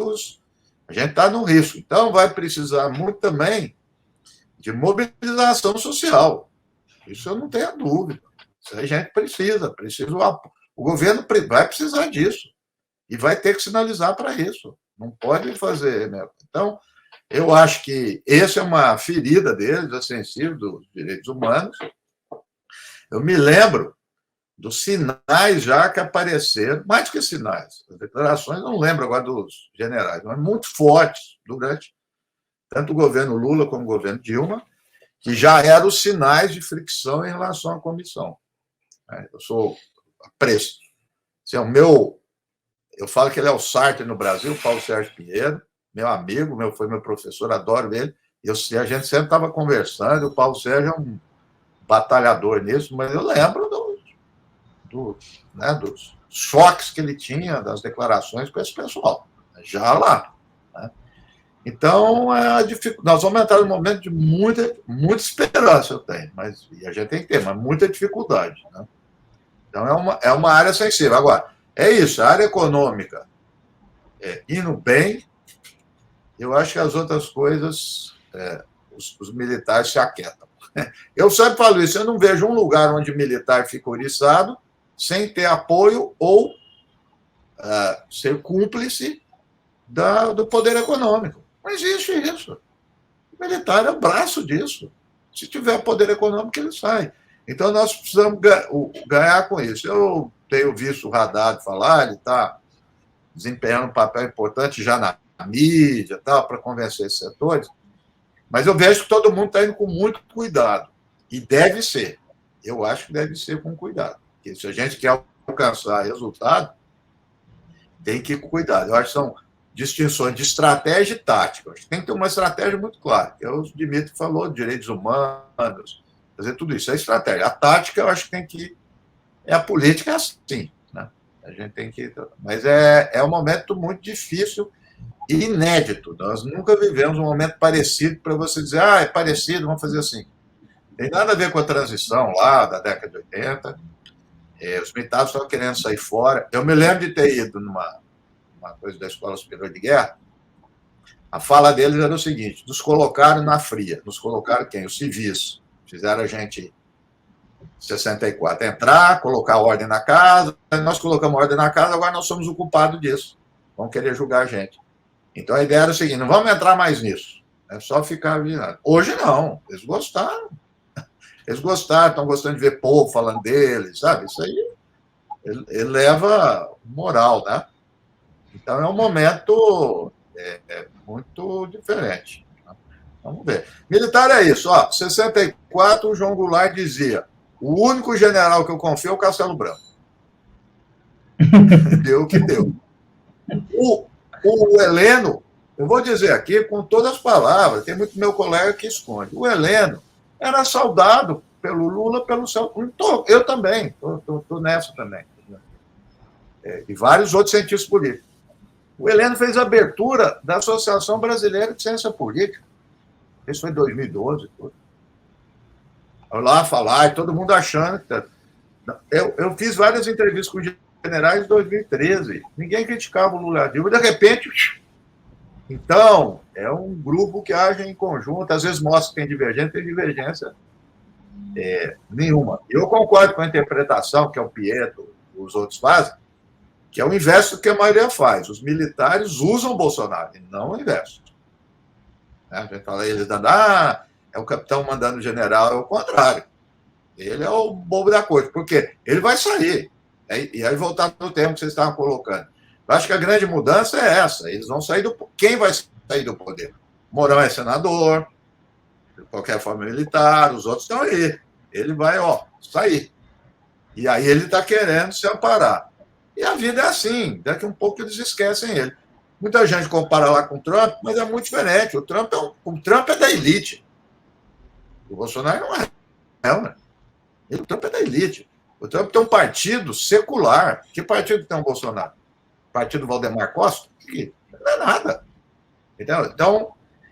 a gente está no risco. Então, vai precisar muito também de mobilização social. Isso eu não tenho dúvida. Isso a gente precisa. O governo vai precisar disso. E vai ter que sinalizar para isso. Não pode fazer, né? Então, eu acho que essa é uma ferida deles, é sensível dos direitos humanos. Eu me lembro dos sinais já que apareceram, mais do que sinais, as declarações, não lembro agora dos generais, mas muito fortes durante tanto o governo Lula como o governo Dilma, que já eram os sinais de fricção em relação à comissão. Eu sou apreço. Eu falo que ele é o Sartre no Brasil, Paulo Sérgio Pinheiro, meu amigo, foi meu professor, adoro ele, e a gente sempre estava conversando, o Paulo Sérgio é um batalhador nisso, mas eu lembro dos choques que ele tinha, das declarações com esse pessoal, já lá, né? Então, nós vamos entrar num momento de muita esperança, eu tenho, e a gente tem que ter, mas muita dificuldade, né? Então, é uma área sensível. Agora, é isso, a área econômica indo bem, eu acho que as outras coisas, os militares se aquietam. Eu sempre falo isso, eu não vejo um lugar onde o militar fica oriçado sem ter apoio ou ser cúmplice do poder econômico. Não existe isso. O militar é o braço disso. Se tiver poder econômico, ele sai. Então, nós precisamos ganhar com isso. Eu tenho visto o Haddad falar, ele está desempenhando um papel importante já na mídia, para convencer esses setores, mas eu vejo que todo mundo está indo com muito cuidado, e deve ser. Eu acho que deve ser com cuidado, porque se a gente quer alcançar resultado, tem que ir com cuidado. Eu acho que são distinções de estratégia e tática. Acho que tem que ter uma estratégia muito clara. O Dimitri falou de direitos humanos, fazer tudo isso. É estratégia. A tática, eu acho que tem que... A política é assim, né? A gente tem que... Mas é um momento muito difícil e inédito. Nós nunca vivemos um momento parecido para você dizer, é parecido, vamos fazer assim. Tem nada a ver com a transição lá da década de 80. Os militares estavam querendo sair fora. Eu me lembro de ter ido numa coisa da Escola Superior de Guerra. A fala deles era o seguinte: nos colocaram na fria. Nos colocaram quem? Os civis. Fizeram a gente, em 64, entrar, colocar ordem na casa. Nós colocamos ordem na casa, agora nós somos o culpado disso. Vão querer julgar a gente. Então a ideia era o seguinte: não vamos entrar mais nisso. É só ficar virado. Hoje não. Eles gostaram. Eles gostaram, estão gostando de ver povo falando deles, sabe? Isso aí eleva moral, né? Então é um momento muito diferente. Vamos ver. Militar é isso. 64, o João Goulart dizia: o único general que eu confio é o Castelo Branco. Deu o que deu. O Heleno, eu vou dizer aqui com todas as palavras, tem muito meu colega que esconde. O Heleno era saudado pelo Lula, pelo seu... Eu também, estou nessa também. E vários outros cientistas políticos. O Heleno fez a abertura da Associação Brasileira de Ciência Política. Isso foi em 2012. Eu lá falar, e todo mundo achando que... Eu fiz várias entrevistas com generais em 2013. Ninguém criticava o Lula Dilma. De repente... Então, é um grupo que age em conjunto, às vezes mostra que tem divergência nenhuma. Eu concordo com a interpretação que o Pietro e os outros fazem, que é o inverso do que a maioria faz. Os militares usam o Bolsonaro, e não o inverso. A gente fala, eles dando, é o capitão mandando o general, é o contrário. Ele é o bobo da corte, porque ele vai sair. E aí voltar no tempo que vocês estavam colocando. Eu acho que a grande mudança é essa. Eles vão sair do... Quem vai sair do poder? Mourão é senador, de qualquer forma militar, os outros estão aí. Ele vai, sair. E aí ele está querendo se amparar. E a vida é assim. Daqui a um pouco eles esquecem ele. Muita gente compara lá com o Trump, mas é muito diferente. O Trump é da elite. O Bolsonaro não é. O Trump é da elite. O Trump tem um partido secular. Que partido tem o Bolsonaro? Partido Valdemar Costa? Não é nada. Entendeu? Então,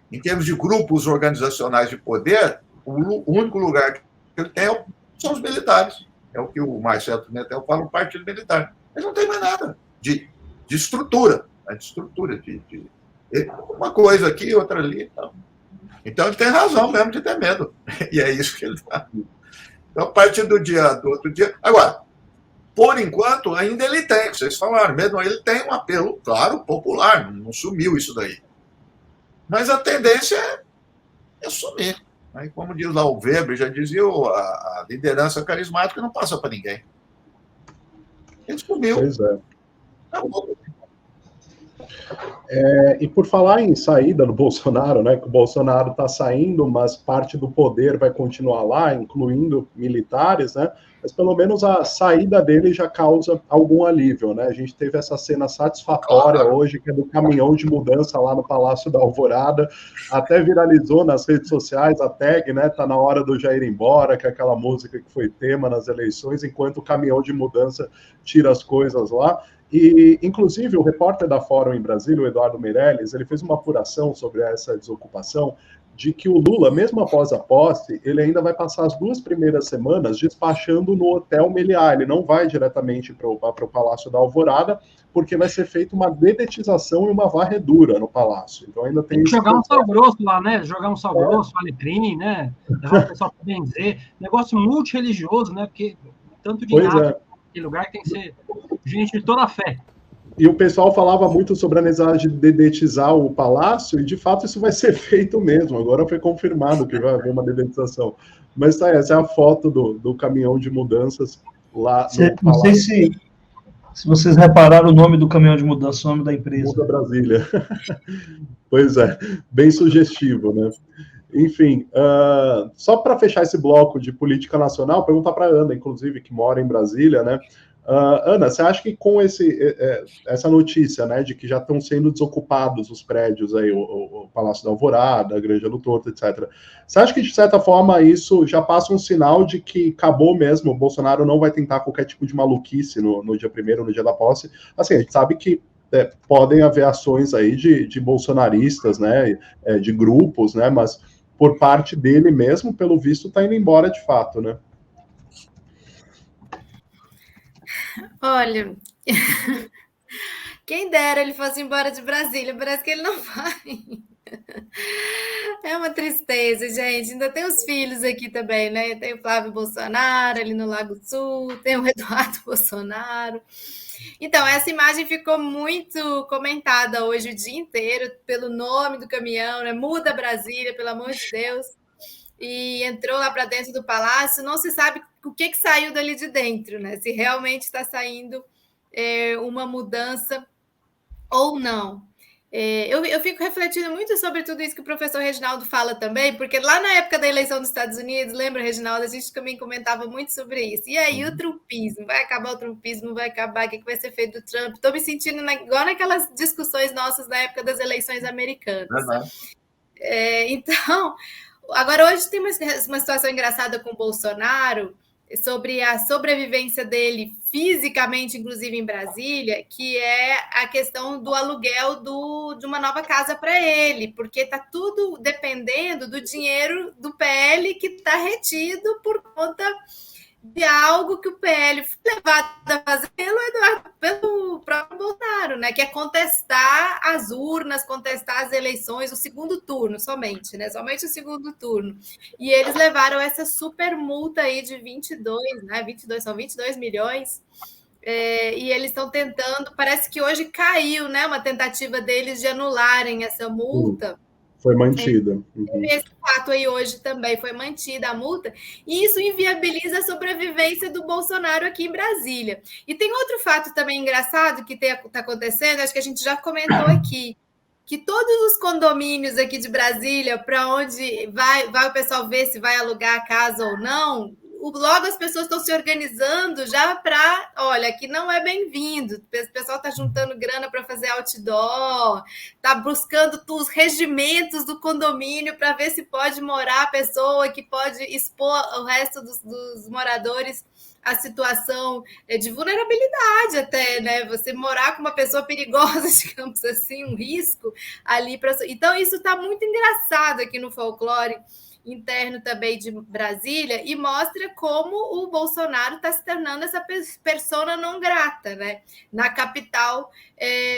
em termos de grupos organizacionais de poder, o único lugar que ele tem são os militares. É o que o Marcelo Pimentel fala, o partido militar. Eles não têm mais nada de estrutura. De estrutura, de uma coisa aqui, outra ali. Então, ele tem razão mesmo de ter medo. E é isso que ele faz. Então, a partir do outro dia... Agora, por enquanto, ainda ele tem, vocês falaram, mesmo ele tem um apelo, claro, popular, não sumiu isso daí. Mas a tendência é sumir. Aí, como diz lá o Weber, já dizia, a liderança carismática não passa para ninguém. Ele sumiu. Pois é. E por falar em saída do Bolsonaro, né, que o Bolsonaro está saindo, mas parte do poder vai continuar lá, incluindo militares, né, mas pelo menos a saída dele já causa algum alívio, né? A gente teve essa cena satisfatória hoje, que é do caminhão de mudança lá no Palácio da Alvorada, até viralizou nas redes sociais a tag, né, tá na hora do Jair ir embora, que é aquela música que foi tema nas eleições, enquanto o caminhão de mudança tira as coisas lá. E, inclusive, o repórter da Fórum em Brasília, o Eduardo Meirelles, ele fez uma apuração sobre essa desocupação, de que o Lula, mesmo após a posse, ele ainda vai passar as 2 primeiras semanas despachando no Hotel Meliá. Ele não vai diretamente para o Palácio da Alvorada, porque vai ser feita uma dedetização e uma varredura no Palácio. Então ainda tem que jogar um sal grosso lá, né? Jogar um sal grosso, alecrim, né? Levar o pessoal para benzer. Negócio multirreligioso, né? Porque tanto de nada, aquele lugar que tem que ser gente de toda a fé. E o pessoal falava muito sobre a necessidade de dedetizar o palácio, e de fato isso vai ser feito mesmo. Agora foi confirmado que vai haver uma dedetização. Mas essa é a foto do caminhão de mudanças lá no Não palácio. sei Se vocês repararam o nome do caminhão de mudança, o nome da empresa. Muda Brasília. Pois é, bem sugestivo, né? Enfim, só para fechar esse bloco de política nacional, perguntar para a Ana, inclusive, que mora em Brasília, né? Ana, você acha que com essa notícia, né, de que já estão sendo desocupados os prédios aí, o Palácio da Alvorada, a Granja do Torto, etc., você acha que, de certa forma, isso já passa um sinal de que acabou mesmo, o Bolsonaro não vai tentar qualquer tipo de maluquice no dia 1º, no dia da posse? Assim, a gente sabe que podem haver ações aí de bolsonaristas, né, de grupos, né, mas por parte dele mesmo, pelo visto, está indo embora de fato, né? Olha, quem dera ele fosse embora de Brasília, parece que ele não vai. É uma tristeza, gente. Ainda tem os filhos aqui também, né? Tem o Flávio Bolsonaro ali no Lago Sul, tem o Eduardo Bolsonaro. Então, essa imagem ficou muito comentada hoje o dia inteiro pelo nome do caminhão, né? Muda Brasília, pelo amor de Deus. E entrou lá para dentro do palácio, não se sabe o que saiu dali de dentro, né? Se realmente está saindo uma mudança ou não. Eu fico refletindo muito sobre tudo isso que o professor Reginaldo fala também, porque lá na época da eleição dos Estados Unidos, lembra, Reginaldo, a gente também comentava muito sobre isso. E aí, o trumpismo, vai acabar o trumpismo, vai acabar, o que vai ser feito do Trump? Estou me sentindo igual naquelas discussões nossas na época das eleições americanas. Então, agora hoje tem uma situação engraçada com o Bolsonaro, sobre a sobrevivência dele fisicamente, inclusive em Brasília, que é a questão do aluguel de uma nova casa para ele, porque está tudo dependendo do dinheiro do PL que está retido por conta de algo que o PL foi levado a fazer pelo próprio Bolsonaro, né? Que é contestar as urnas, contestar as eleições, o segundo turno somente, né? Somente o segundo turno. E eles levaram essa super multa aí de 22, né? 22 milhões. E eles estão tentando, parece que hoje caiu, né? Uma tentativa deles de anularem essa multa. Foi mantida. Esse fato aí hoje também foi mantida a multa, e isso inviabiliza a sobrevivência do Bolsonaro aqui em Brasília. E tem outro fato também engraçado que está acontecendo, acho que a gente já comentou aqui, que todos os condomínios aqui de Brasília, para onde vai o pessoal ver se vai alugar a casa ou não, logo as pessoas estão se organizando já para, olha, aqui não é bem-vindo, o pessoal está juntando grana para fazer outdoor, está buscando os regimentos do condomínio para ver se pode morar a pessoa que pode expor o resto dos moradores a situação de vulnerabilidade até, né? Você morar com uma pessoa perigosa, digamos assim, um risco ali. Então, isso está muito engraçado aqui no folclore interno também de Brasília, e mostra como o Bolsonaro está se tornando essa persona não grata, né, na capital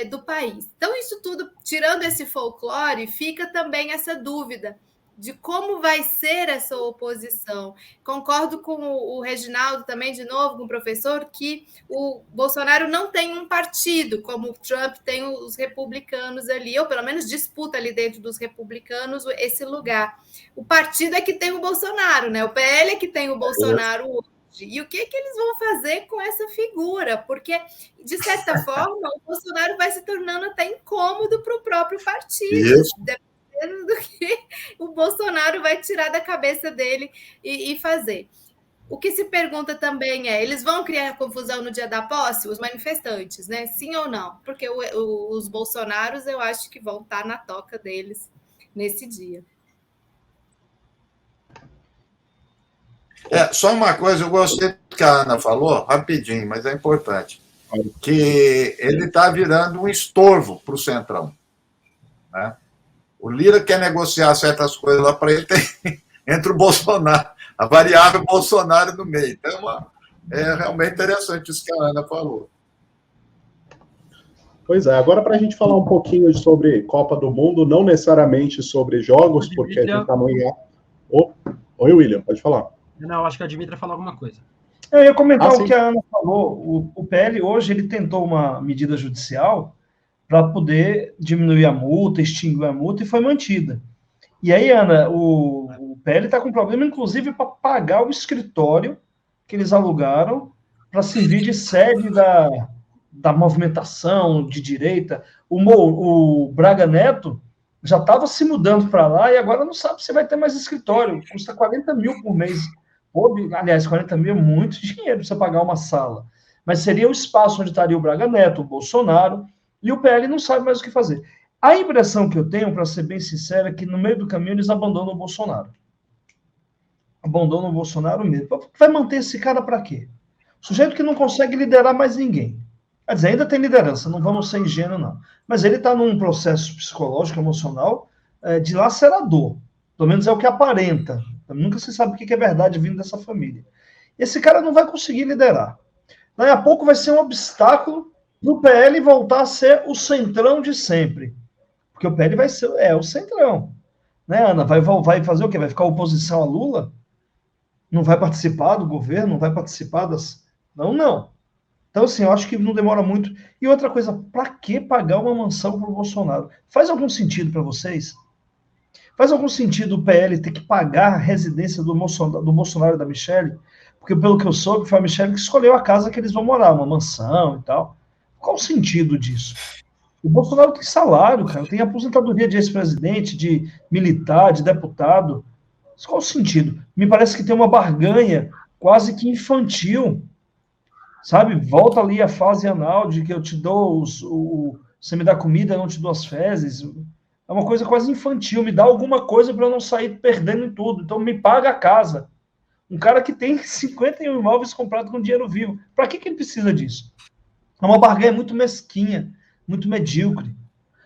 do país. Então, isso tudo, tirando esse folclore, fica também essa dúvida de como vai ser essa oposição. Concordo com o Reginaldo também, de novo, com o professor, que o Bolsonaro não tem um partido, como o Trump tem os republicanos ali, ou pelo menos disputa ali dentro dos republicanos esse lugar. O partido é que tem o Bolsonaro, né? O PL é que tem o Bolsonaro hoje. E o que eles vão fazer com essa figura? Porque, de certa forma, o Bolsonaro vai se tornando até incômodo para o próprio partido. Do que o Bolsonaro vai tirar da cabeça dele e fazer. O que se pergunta também é, eles vão criar confusão no dia da posse, os manifestantes, né? Sim ou não? Porque os bolsonaros, eu acho que vão estar na toca deles nesse dia. Só uma coisa, eu gostei do que a Ana falou, rapidinho, mas é importante, que ele está virando um estorvo para o Centrão, né? O Lira quer negociar certas coisas lá para ele, entra o Bolsonaro, a variável Bolsonaro no meio. Então, é realmente interessante isso que a Ana falou. Pois é, agora para a gente falar um pouquinho sobre Copa do Mundo, não necessariamente sobre jogos, porque a gente está no... Oi, William, pode falar. Não, acho que a Dimitra falou alguma coisa. Eu ia comentar o que a Ana falou. O PL hoje ele tentou uma medida judicial para poder diminuir a multa, extinguir a multa, e foi mantida. E aí, Ana, o PL está com problema, inclusive, para pagar o escritório que eles alugaram para servir de sede da movimentação de direita. O Braga Neto já estava se mudando para lá e agora não sabe se vai ter mais escritório. Custa 40 mil por mês. Aliás, 40 mil é muito dinheiro para você pagar uma sala. Mas seria o espaço onde estaria o Braga Neto, o Bolsonaro, e o PL não sabe mais o que fazer. A impressão que eu tenho, para ser bem sincero, é que no meio do caminho eles abandonam o Bolsonaro. Abandonam o Bolsonaro mesmo. Vai manter esse cara para quê? Sujeito que não consegue liderar mais ninguém. Quer dizer, ainda tem liderança, não vamos ser ingênuos, não. Mas ele está num processo psicológico, emocional, dilacerador. Pelo menos é o que aparenta. Nunca se sabe o que é verdade vindo dessa família. Esse cara não vai conseguir liderar. Daí a pouco vai ser um obstáculo para o PL voltar a ser o centrão de sempre. Porque o PL vai ser o centrão. Né, Ana? Vai fazer o quê? Vai ficar oposição a Lula? Não vai participar do governo? Não vai participar das... Não. Então, assim, eu acho que não demora muito. E outra coisa, para que pagar uma mansão para o Bolsonaro? Faz algum sentido para vocês? Faz algum sentido o PL ter que pagar a residência do Bolsonaro e da Michelle? Porque, pelo que eu soube, foi a Michelle que escolheu a casa que eles vão morar, uma mansão e tal. Qual o sentido disso? O Bolsonaro tem salário, cara, tem aposentadoria de ex-presidente, de militar, de deputado. Qual o sentido? Me parece que tem uma barganha quase que infantil, sabe? Volta ali a fase anal de que eu te dou você me dá comida, eu não te dou as fezes. É uma coisa quase infantil, me dá alguma coisa para eu não sair perdendo em tudo. Então me paga a casa. Um cara que tem 51 imóveis comprados com dinheiro vivo. Para que ele precisa disso? É uma barganha muito mesquinha, muito medíocre.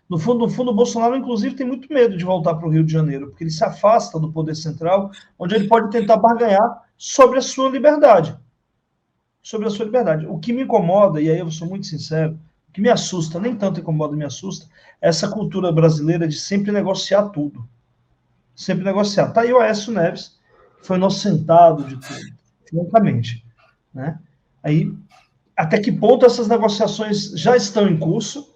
No fundo, o Bolsonaro, inclusive, tem muito medo de voltar para o Rio de Janeiro, porque ele se afasta do poder central, onde ele pode tentar barganhar sobre a sua liberdade. Sobre a sua liberdade. O que me incomoda, e aí eu sou muito sincero, o que me assusta, nem tanto incomoda, me assusta, é essa cultura brasileira de sempre negociar tudo. Sempre negociar. Tá aí o Aécio Neves, que foi inocentado de tudo, francamente. Né? Aí, até que ponto essas negociações já estão em curso?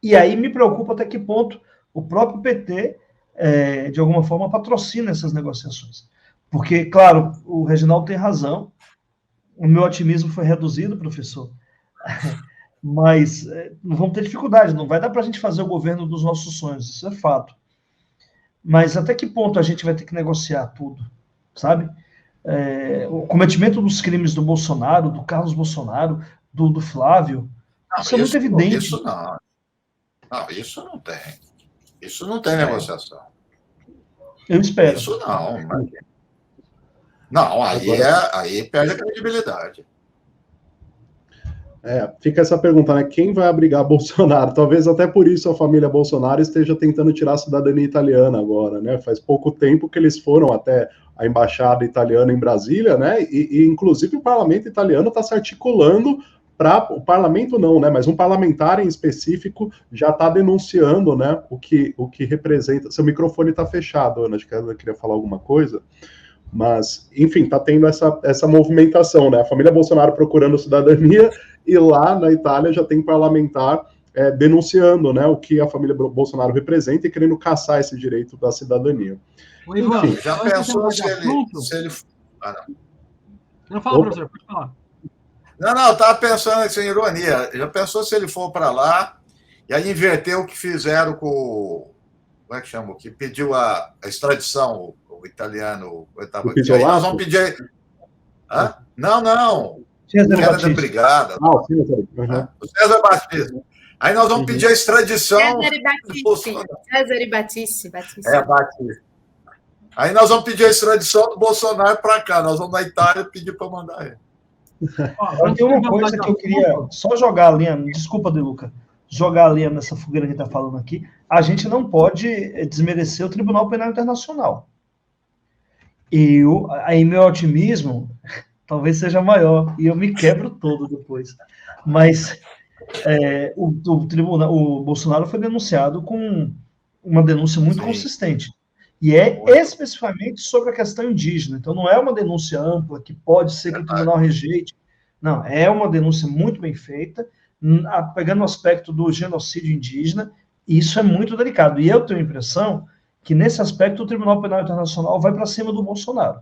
E aí me preocupa até que ponto o próprio PT, de alguma forma, patrocina essas negociações. Porque, claro, o Reginaldo tem razão, o meu otimismo foi reduzido, professor, mas não vamos ter dificuldade, não vai dar para a gente fazer o governo dos nossos sonhos, isso é fato. Mas até que ponto a gente vai ter que negociar tudo, sabe? O cometimento dos crimes do Bolsonaro, do Carlos Bolsonaro, do Flávio, isso é muito evidente. Isso não. Não, isso não tem. Isso não tem negociação. Eu espero. Isso não. Mas... Não, aí perde a credibilidade. Fica essa pergunta, né? Quem vai abrigar Bolsonaro? Talvez até por isso a família Bolsonaro esteja tentando tirar a cidadania italiana agora, né? Faz pouco tempo que eles foram até a embaixada italiana em Brasília, né? E inclusive o parlamento italiano está se articulando para o parlamento não, né? Mas um parlamentar em específico já está denunciando, né? O que representa. Seu microfone está fechado, Ana. Acho que ela queria falar alguma coisa. Mas, enfim, está tendo essa movimentação, né? A família Bolsonaro procurando cidadania e lá na Itália já tem parlamentar denunciando, né, o que a família Bolsonaro representa e querendo caçar esse direito da cidadania. Oi, Ivan, enfim, já pensou se ele... Não fala, professor, pode falar. Não, eu estava pensando sem ironia. Já pensou se ele for para lá e aí inverter o que fizeram com... Como é que chama? Que pediu a extradição, o italiano. Aí nós vamos pedir... Hã? Não. Era da Brigada. O César Batista. Aí nós vamos pedir a extradição... César e Batista. Batista. Aí nós vamos pedir a extradição do Bolsonaro para cá. Nós vamos na Itália pedir para mandar ele. Tem uma coisa que eu queria só jogar ali, desculpa, De Luca, jogar ali nessa fogueira que está falando aqui. A gente não pode desmerecer o Tribunal Penal Internacional. E aí meu otimismo talvez seja maior, e eu me quebro todo depois. Mas o Bolsonaro foi denunciado com uma denúncia muito consistente. E especificamente sobre a questão indígena. Então, não é uma denúncia ampla que pode ser que o tribunal rejeite. Não, é uma denúncia muito bem feita, pegando o aspecto do genocídio indígena, e isso é muito delicado. E eu tenho a impressão que, nesse aspecto, o Tribunal Penal Internacional vai para cima do Bolsonaro.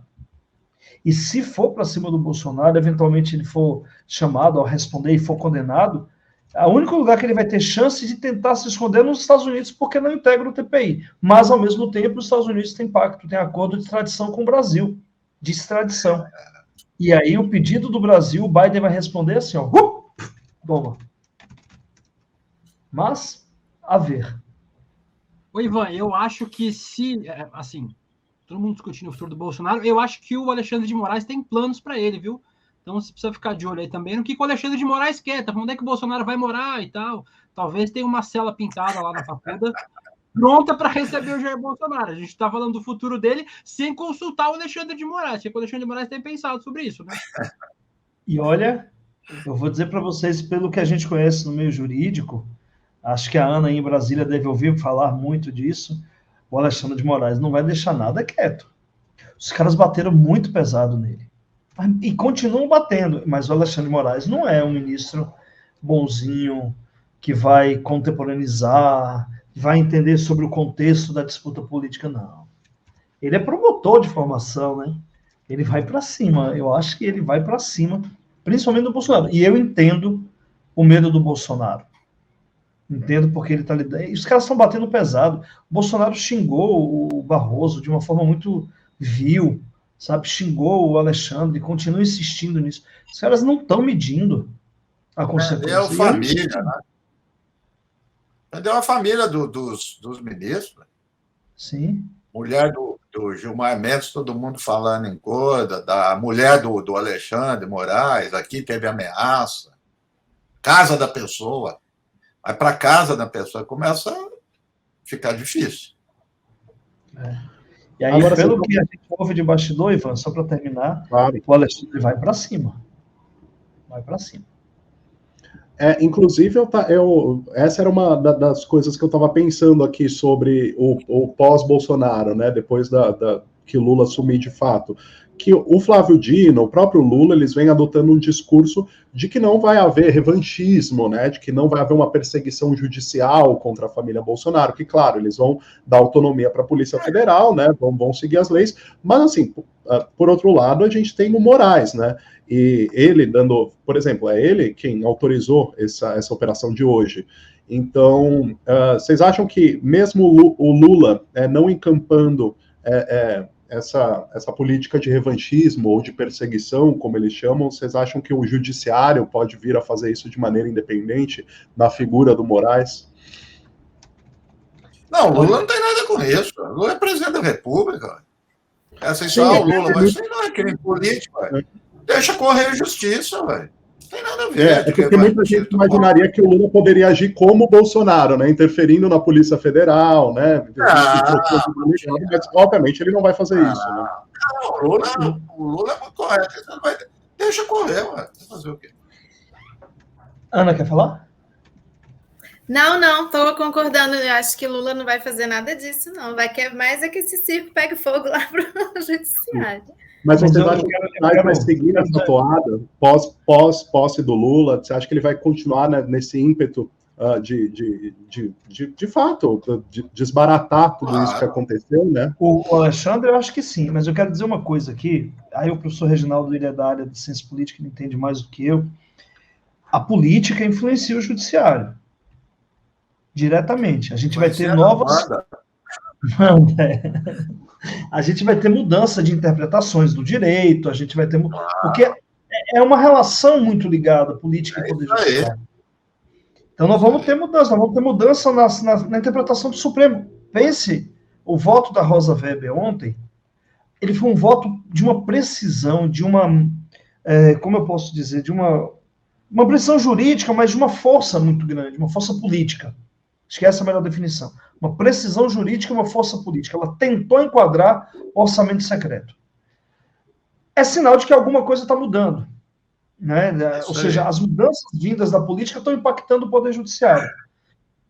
E se for para cima do Bolsonaro, eventualmente ele for chamado a responder e for condenado, O único lugar que ele vai ter chance de tentar se esconder é nos Estados Unidos, porque não integra o TPI. Mas, ao mesmo tempo, os Estados Unidos têm pacto, têm acordo de extradição com o Brasil, de extradição. E aí, o pedido do Brasil, o Biden vai responder assim, ó, toma. Mas, a ver. Ô, Ivan, eu acho que se, assim, todo mundo discutindo o futuro do Bolsonaro, eu acho que o Alexandre de Moraes tem planos para ele, viu? Então você precisa ficar de olho aí também no que o Alexandre de Moraes quer, tá? Onde é que o Bolsonaro vai morar e tal. Talvez tenha uma cela pintada lá na faculdade, pronta para receber o Jair Bolsonaro. A gente está falando do futuro dele sem consultar o Alexandre de Moraes. O Alexandre de Moraes tem pensado sobre isso, né? E olha, eu vou dizer para vocês, pelo que a gente conhece no meio jurídico, acho que a Ana aí em Brasília deve ouvir falar muito disso, o Alexandre de Moraes não vai deixar nada quieto. Os caras bateram muito pesado nele. E continuam batendo, mas o Alexandre de Moraes não é um ministro bonzinho, que vai contemporaneizar, vai entender sobre o contexto da disputa política, não. Ele é promotor de formação, né? Ele vai para cima, eu acho que ele vai para cima, principalmente do Bolsonaro. E eu entendo o medo do Bolsonaro. Entendo porque ele está lidando. Os caras estão batendo pesado. O Bolsonaro xingou o Barroso de uma forma muito vil, sabe? Xingou o Alexandre, continua insistindo nisso. Os caras não estão medindo a consequência. Perdeu a família, né? Perdeu a família dos ministros. Sim. Mulher do Gilmar Mendes, todo mundo falando em coisa, da mulher do Alexandre Moraes, aqui teve ameaça. Casa da pessoa. Vai para casa da pessoa, começa a ficar difícil. E aí, agora, pelo que a gente ouve de bastidor, Ivan, só para terminar, claro, o Alexandre vai para cima. Vai para cima. Inclusive, essa era uma das coisas que eu estava pensando aqui sobre o pós-Bolsonaro, né? Depois que Lula assumir de fato. Que o Flávio Dino, o próprio Lula, eles vêm adotando um discurso de que não vai haver revanchismo, né, de que não vai haver uma perseguição judicial contra a família Bolsonaro, que, claro, eles vão dar autonomia para a Polícia Federal, né, vão seguir as leis, mas, assim, por outro lado, a gente tem o Moraes, né, e ele dando, por exemplo, é ele quem autorizou essa operação de hoje. Então, vocês acham que mesmo o Lula não encampando essa política de revanchismo ou de perseguição, como eles chamam, vocês acham que o judiciário pode vir a fazer isso de maneira independente na figura do Moraes? Não, o Lula não tem nada com isso. O Lula é presidente da República. Essa história, o Lula, mas isso não é crime político, velho. Deixa correr a justiça, velho. Não tem nada a ver. Porque muita gente imaginaria que o Lula poderia agir como o Bolsonaro, né? Interferindo na Polícia Federal, né? Mas, obviamente, ele não vai fazer isso, né? Não, o Lula é muito correto. Deixa correr, ué. Vai fazer o quê? Ana, quer falar? Não, estou concordando. Eu acho que Lula não vai fazer nada disso, não. Vai querer mais que esse circo pegue fogo lá para o judiciário. Mas vocês acham que ele vai seguir essa toada pós-posse do Lula? Você acha que ele vai continuar nesse ímpeto de fato, de desbaratar tudo isso que aconteceu, né? O Alexandre, eu acho que sim, mas eu quero dizer uma coisa aqui. Aí o professor Reginaldo, ele é da área de ciência política, ele entende mais do que eu. A política influencia o judiciário. Diretamente. A gente vai ter novas... A gente vai ter mudança de interpretações do direito, a gente vai ter... Porque é uma relação muito ligada, política e poder judiciário. Então nós vamos ter mudança na interpretação do Supremo. Pense, o voto da Rosa Weber ontem, ele foi um voto de uma precisão, de uma... como eu posso dizer? De uma precisão jurídica, mas de uma força muito grande, uma força política. Acho que essa é a melhor definição. Uma precisão jurídica e uma força política. Ela tentou enquadrar o orçamento secreto. É sinal de que alguma coisa está mudando. Né? Ou seja, as mudanças vindas da política estão impactando o poder judiciário.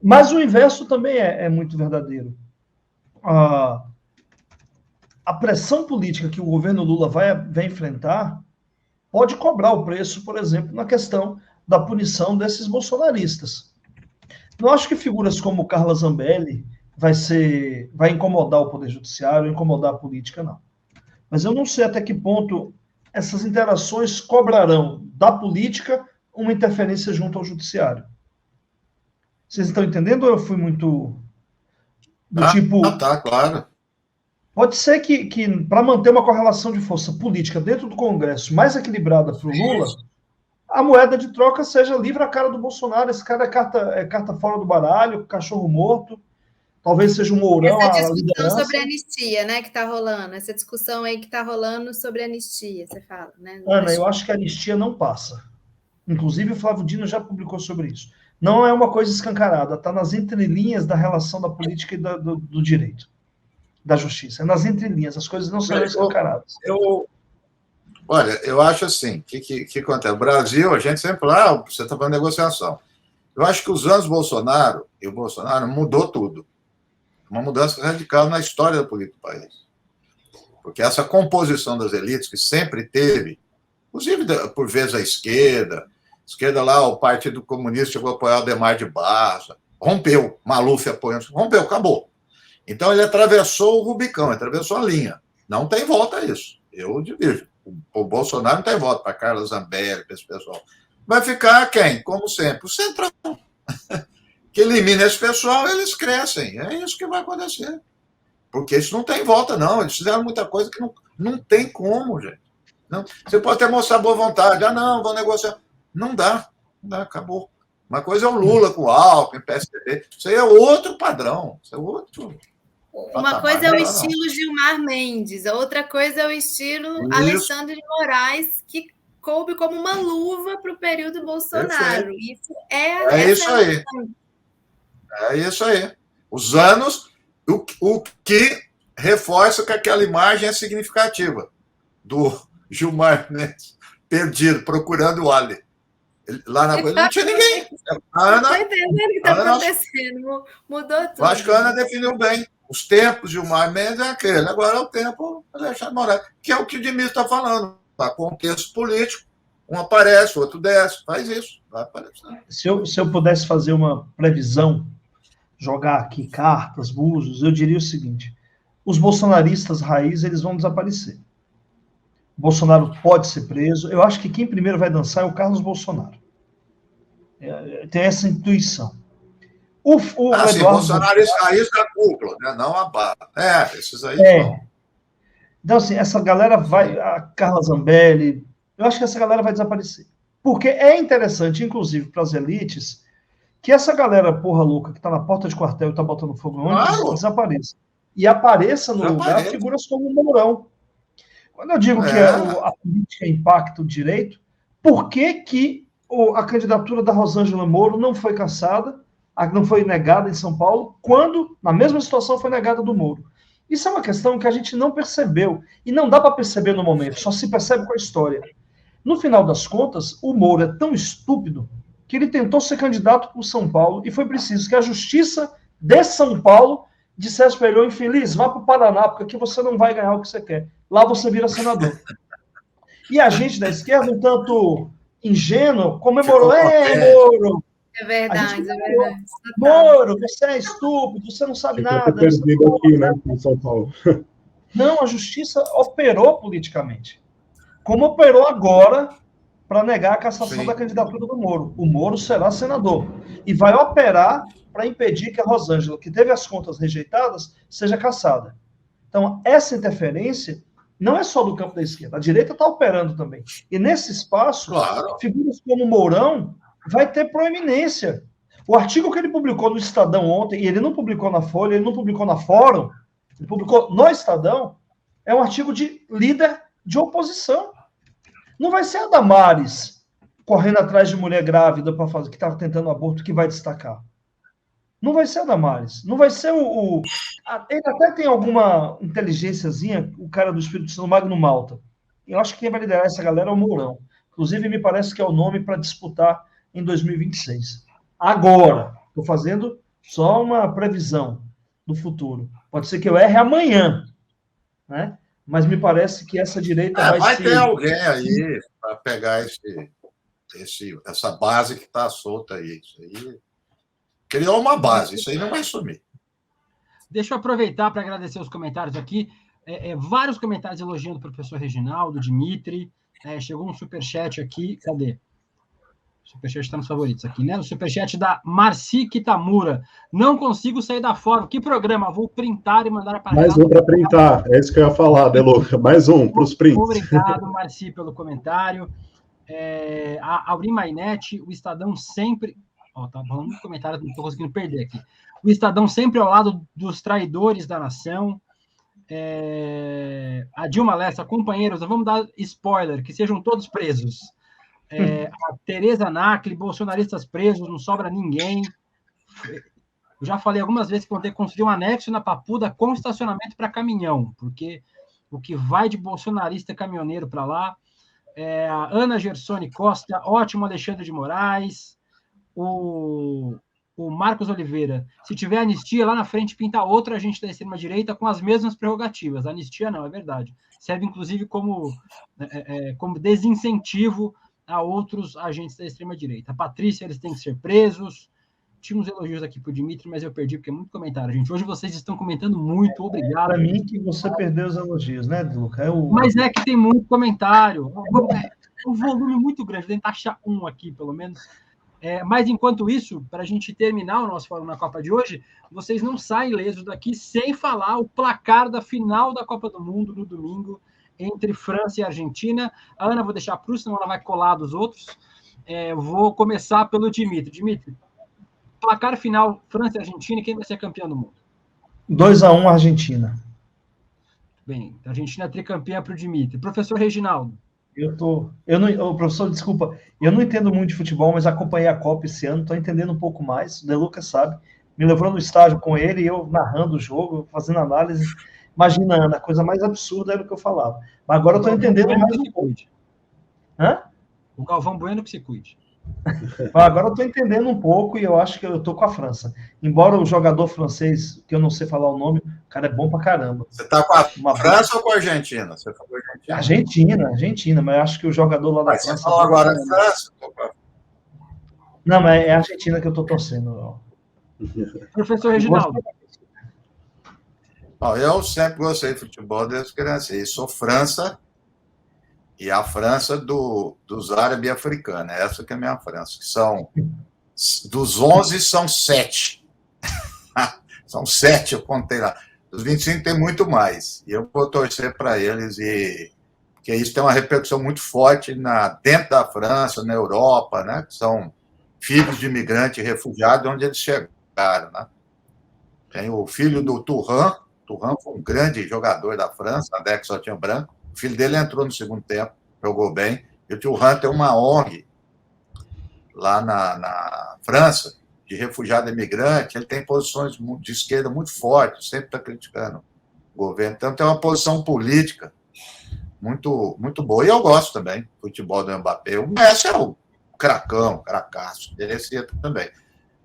Mas o inverso também é muito verdadeiro. A pressão política que o governo Lula vai enfrentar pode cobrar o preço, por exemplo, na questão da punição desses bolsonaristas. Não acho que figuras como Carla Zambelli vai incomodar o Poder Judiciário, incomodar a política, não. Mas eu não sei até que ponto essas interações cobrarão da política uma interferência junto ao Judiciário. Vocês estão entendendo ou eu fui muito do tipo... Tá, claro. Pode ser que para manter uma correlação de força política dentro do Congresso mais equilibrada para o Lula, a moeda de troca seja livre a cara do Bolsonaro. Esse cara é carta fora do baralho, cachorro morto. Talvez seja um Mourão. Essa discussão sobre anistia, né, que está rolando. Essa discussão aí que está rolando sobre anistia, você fala, né? Ana, eu acho que a anistia não passa. Inclusive o Flávio Dino já publicou sobre isso. Não é uma coisa escancarada, está nas entrelinhas da relação da política e do direito, da justiça. É nas entrelinhas, as coisas não são escancaradas. Olha, eu acho assim, que acontece? O Brasil, a gente sempre fala, você está falando de negociação. Eu acho que os anos Bolsonaro, e o Bolsonaro mudou tudo. Uma mudança radical na história da política do país. Porque essa composição das elites que sempre teve, inclusive por vezes a esquerda lá, o Partido Comunista chegou a apoiar o Adhemar de Barros, rompeu, Maluf apoiando, rompeu, acabou. Então ele atravessou o Rubicão, atravessou a linha. Não tem volta a isso. Eu divido. O Bolsonaro não tem volta para Carla Zambelli, para esse pessoal. Vai ficar quem? Como sempre, o Centrão. Que elimina esse pessoal, eles crescem. É isso que vai acontecer. Porque isso não tem volta, não. Eles fizeram muita coisa que não tem como, gente. Não. Você pode até mostrar boa vontade. Não, vou negociar. Não dá, acabou. Uma coisa é o Lula com o Alckmin, PSDB. Isso aí é outro padrão. Isso é outro. Uma coisa é o estilo Gilmar Mendes, a outra coisa é o estilo Alexandre de Moraes, que coube como uma luva para o período Bolsonaro. Isso é isso aí. É isso aí. Os anos, o que reforça que aquela imagem é significativa do Gilmar Mendes perdido, procurando o Ali. Lá na coisa não tinha ninguém. Estou entendendo o que está acontecendo. Mudou tudo. Eu acho que a Ana definiu bem. Os tempos de Gilmar Mendes é aquele. Agora é o tempo do Alexandre de Moraes, que é o que o Dmir está falando. Tá, contexto político. Um aparece, o outro desce. Faz isso. Vai aparecer. Se eu pudesse fazer uma previsão, jogar aqui cartas, búzios, eu diria o seguinte: os bolsonaristas raiz, eles vão desaparecer. O Bolsonaro pode ser preso. Eu acho que quem primeiro vai dançar é o Carlos Bolsonaro. Tem essa intuição. O Eduardo Bolsonaro é raiz da cúpula, né? Não a barra. Esses aí vão. Então, assim, essa galera vai... A Carla Zambelli... Eu acho que essa galera vai desaparecer. Porque é interessante, inclusive, para as elites, que essa galera porra louca que está na porta de quartel e está botando fogo no ônibus, desapareça. E apareça no lugar figuras como o Mourão. Quando eu digo que a política impacta o direito, por que a candidatura da Rosângela Moro não foi cassada, não foi negada em São Paulo, quando, na mesma situação, foi negada do Moro? Isso é uma questão que a gente não percebeu, e não dá para perceber no momento, só se percebe com a história. No final das contas, o Moro é tão estúpido que ele tentou ser candidato por São Paulo, e foi preciso que a justiça de São Paulo dissesse para ele: infeliz, vá para o Paraná, porque aqui você não vai ganhar o que você quer. Lá você vira senador. E a gente da esquerda, um tanto ingênuo, comemorou: Moro! É verdade, é verdade. Moro, você é estúpido, você não sabe nada. Perdido aqui, né, em São Paulo. Não, a justiça operou politicamente. Como operou agora para negar a cassação da candidatura do Moro. O Moro será senador. E vai operar para impedir que a Rosângela, que teve as contas rejeitadas, seja cassada. Então, essa interferência não é só do campo da esquerda. A direita está operando também. E nesse espaço, figuras como Mourão vai ter proeminência. O artigo que ele publicou no Estadão ontem, e ele não publicou na Folha, ele não publicou na Fórum, ele publicou no Estadão, é um artigo de líder de oposição. Não vai ser a Damares correndo atrás de mulher grávida para fazer, que está tentando aborto, que vai destacar. Não vai ser a Damares. Não vai ser ele até tem alguma inteligênciazinha, o cara do Espírito Santo, Magno Malta. Eu acho que quem vai liderar essa galera é o Mourão. Inclusive, me parece que é o nome para disputar em 2026. Agora, estou fazendo só uma previsão do futuro. Pode ser que eu erre amanhã, né? Mas me parece que essa direita vai ter alguém aí para pegar essa base que está solta aí. Isso aí criou uma base, isso aí não vai sumir. Deixa eu aproveitar para agradecer os comentários aqui. Vários comentários elogiando o professor Reginaldo, Dmitry. Chegou um superchat aqui. Cadê? O superchat está nos favoritos aqui, né? O superchat da Marci Kitamura. Não consigo sair da forma. Que programa? Vou printar e mandar para Mais um para printar. É isso que eu ia falar, Deluca. Mais um para os prints. Obrigado, Marci, pelo comentário. A Aurim Mainete, o Estadão sempre... tá falando muito comentário, não estou conseguindo perder aqui. O Estadão sempre ao lado dos traidores da nação. A Dilma Lessa, companheiros, vamos dar spoiler, que sejam todos presos. A Tereza Nacli, bolsonaristas presos, não sobra ninguém. Eu já falei algumas vezes que vão ter que construir um anexo na Papuda com estacionamento para caminhão, porque o que vai de bolsonarista caminhoneiro para lá. A Ana Gersoni Costa, ótimo Alexandre de Moraes. O Marcos Oliveira, se tiver anistia, lá na frente pinta outra agente da extrema-direita com as mesmas prerrogativas. A anistia não, é verdade. Serve, inclusive, como desincentivo a outros agentes da extrema-direita. A Patrícia, eles têm que ser presos. Tinha uns elogios aqui para o Dimitri, mas eu perdi, porque é muito comentário, gente. Hoje vocês estão comentando muito, obrigado. Para mim que você perdeu os elogios, né, Luca? Mas é que tem muito comentário. Um volume muito grande, vou tentar achar um aqui, pelo menos. Mas, enquanto isso, para a gente terminar o nosso fórum na Copa de hoje, vocês não saem ilesos daqui sem falar o placar da final da Copa do Mundo no domingo, entre França e Argentina. A Ana vou deixar para o, senão ela vai colar dos outros. Vou começar pelo Dimitri. Dimitri, placar final, França e Argentina, quem vai ser campeão do mundo? 2-1 Argentina. Bem, a Argentina é tricampeã para o Dimitri. Professor Reginaldo. Professor, desculpa, eu não entendo muito de futebol, mas acompanhei a Copa esse ano, estou entendendo um pouco mais, o De Luca sabe, me levou no estádio com ele, e eu narrando o jogo, fazendo análise, imagina, Ana, a coisa mais absurda era o que eu falava, mas agora eu estou entendendo mais um pouco. Hã? O Galvão Bueno que se cuide. Agora eu estou entendendo um pouco e eu acho que eu estou com a França. Embora o jogador francês, que eu não sei falar o nome, o cara é bom pra caramba. Você está com a França ou com a Argentina? Você falou Argentina, mas eu acho que o jogador lá da França... Você falou agora a França? Não, mas é a Argentina que eu estou torcendo. Professor Reginaldo. Eu sempre gostei de futebol desde criança. E sou França... E a França dos árabes e africanos. Essa que é a minha França. Que são, dos 11, são 7. São 7, eu contei lá. Dos 25 tem muito mais. E eu vou torcer para eles. Porque isso tem uma repercussão muito forte dentro da França, na Europa, né? Que são filhos de imigrantes e refugiados, onde eles chegaram. Né? Tem o filho do Thuram. Thuram foi um grande jogador da França, na década que só tinha branco. O filho dele entrou no segundo tempo, jogou bem. E o Thuram tem uma ONG lá na França, de refugiado imigrante. Ele tem posições de esquerda muito fortes, sempre está criticando o governo. Então, tem uma posição política muito, muito boa. E eu gosto também do futebol do Mbappé. O Messi é o cracaço, merecia também.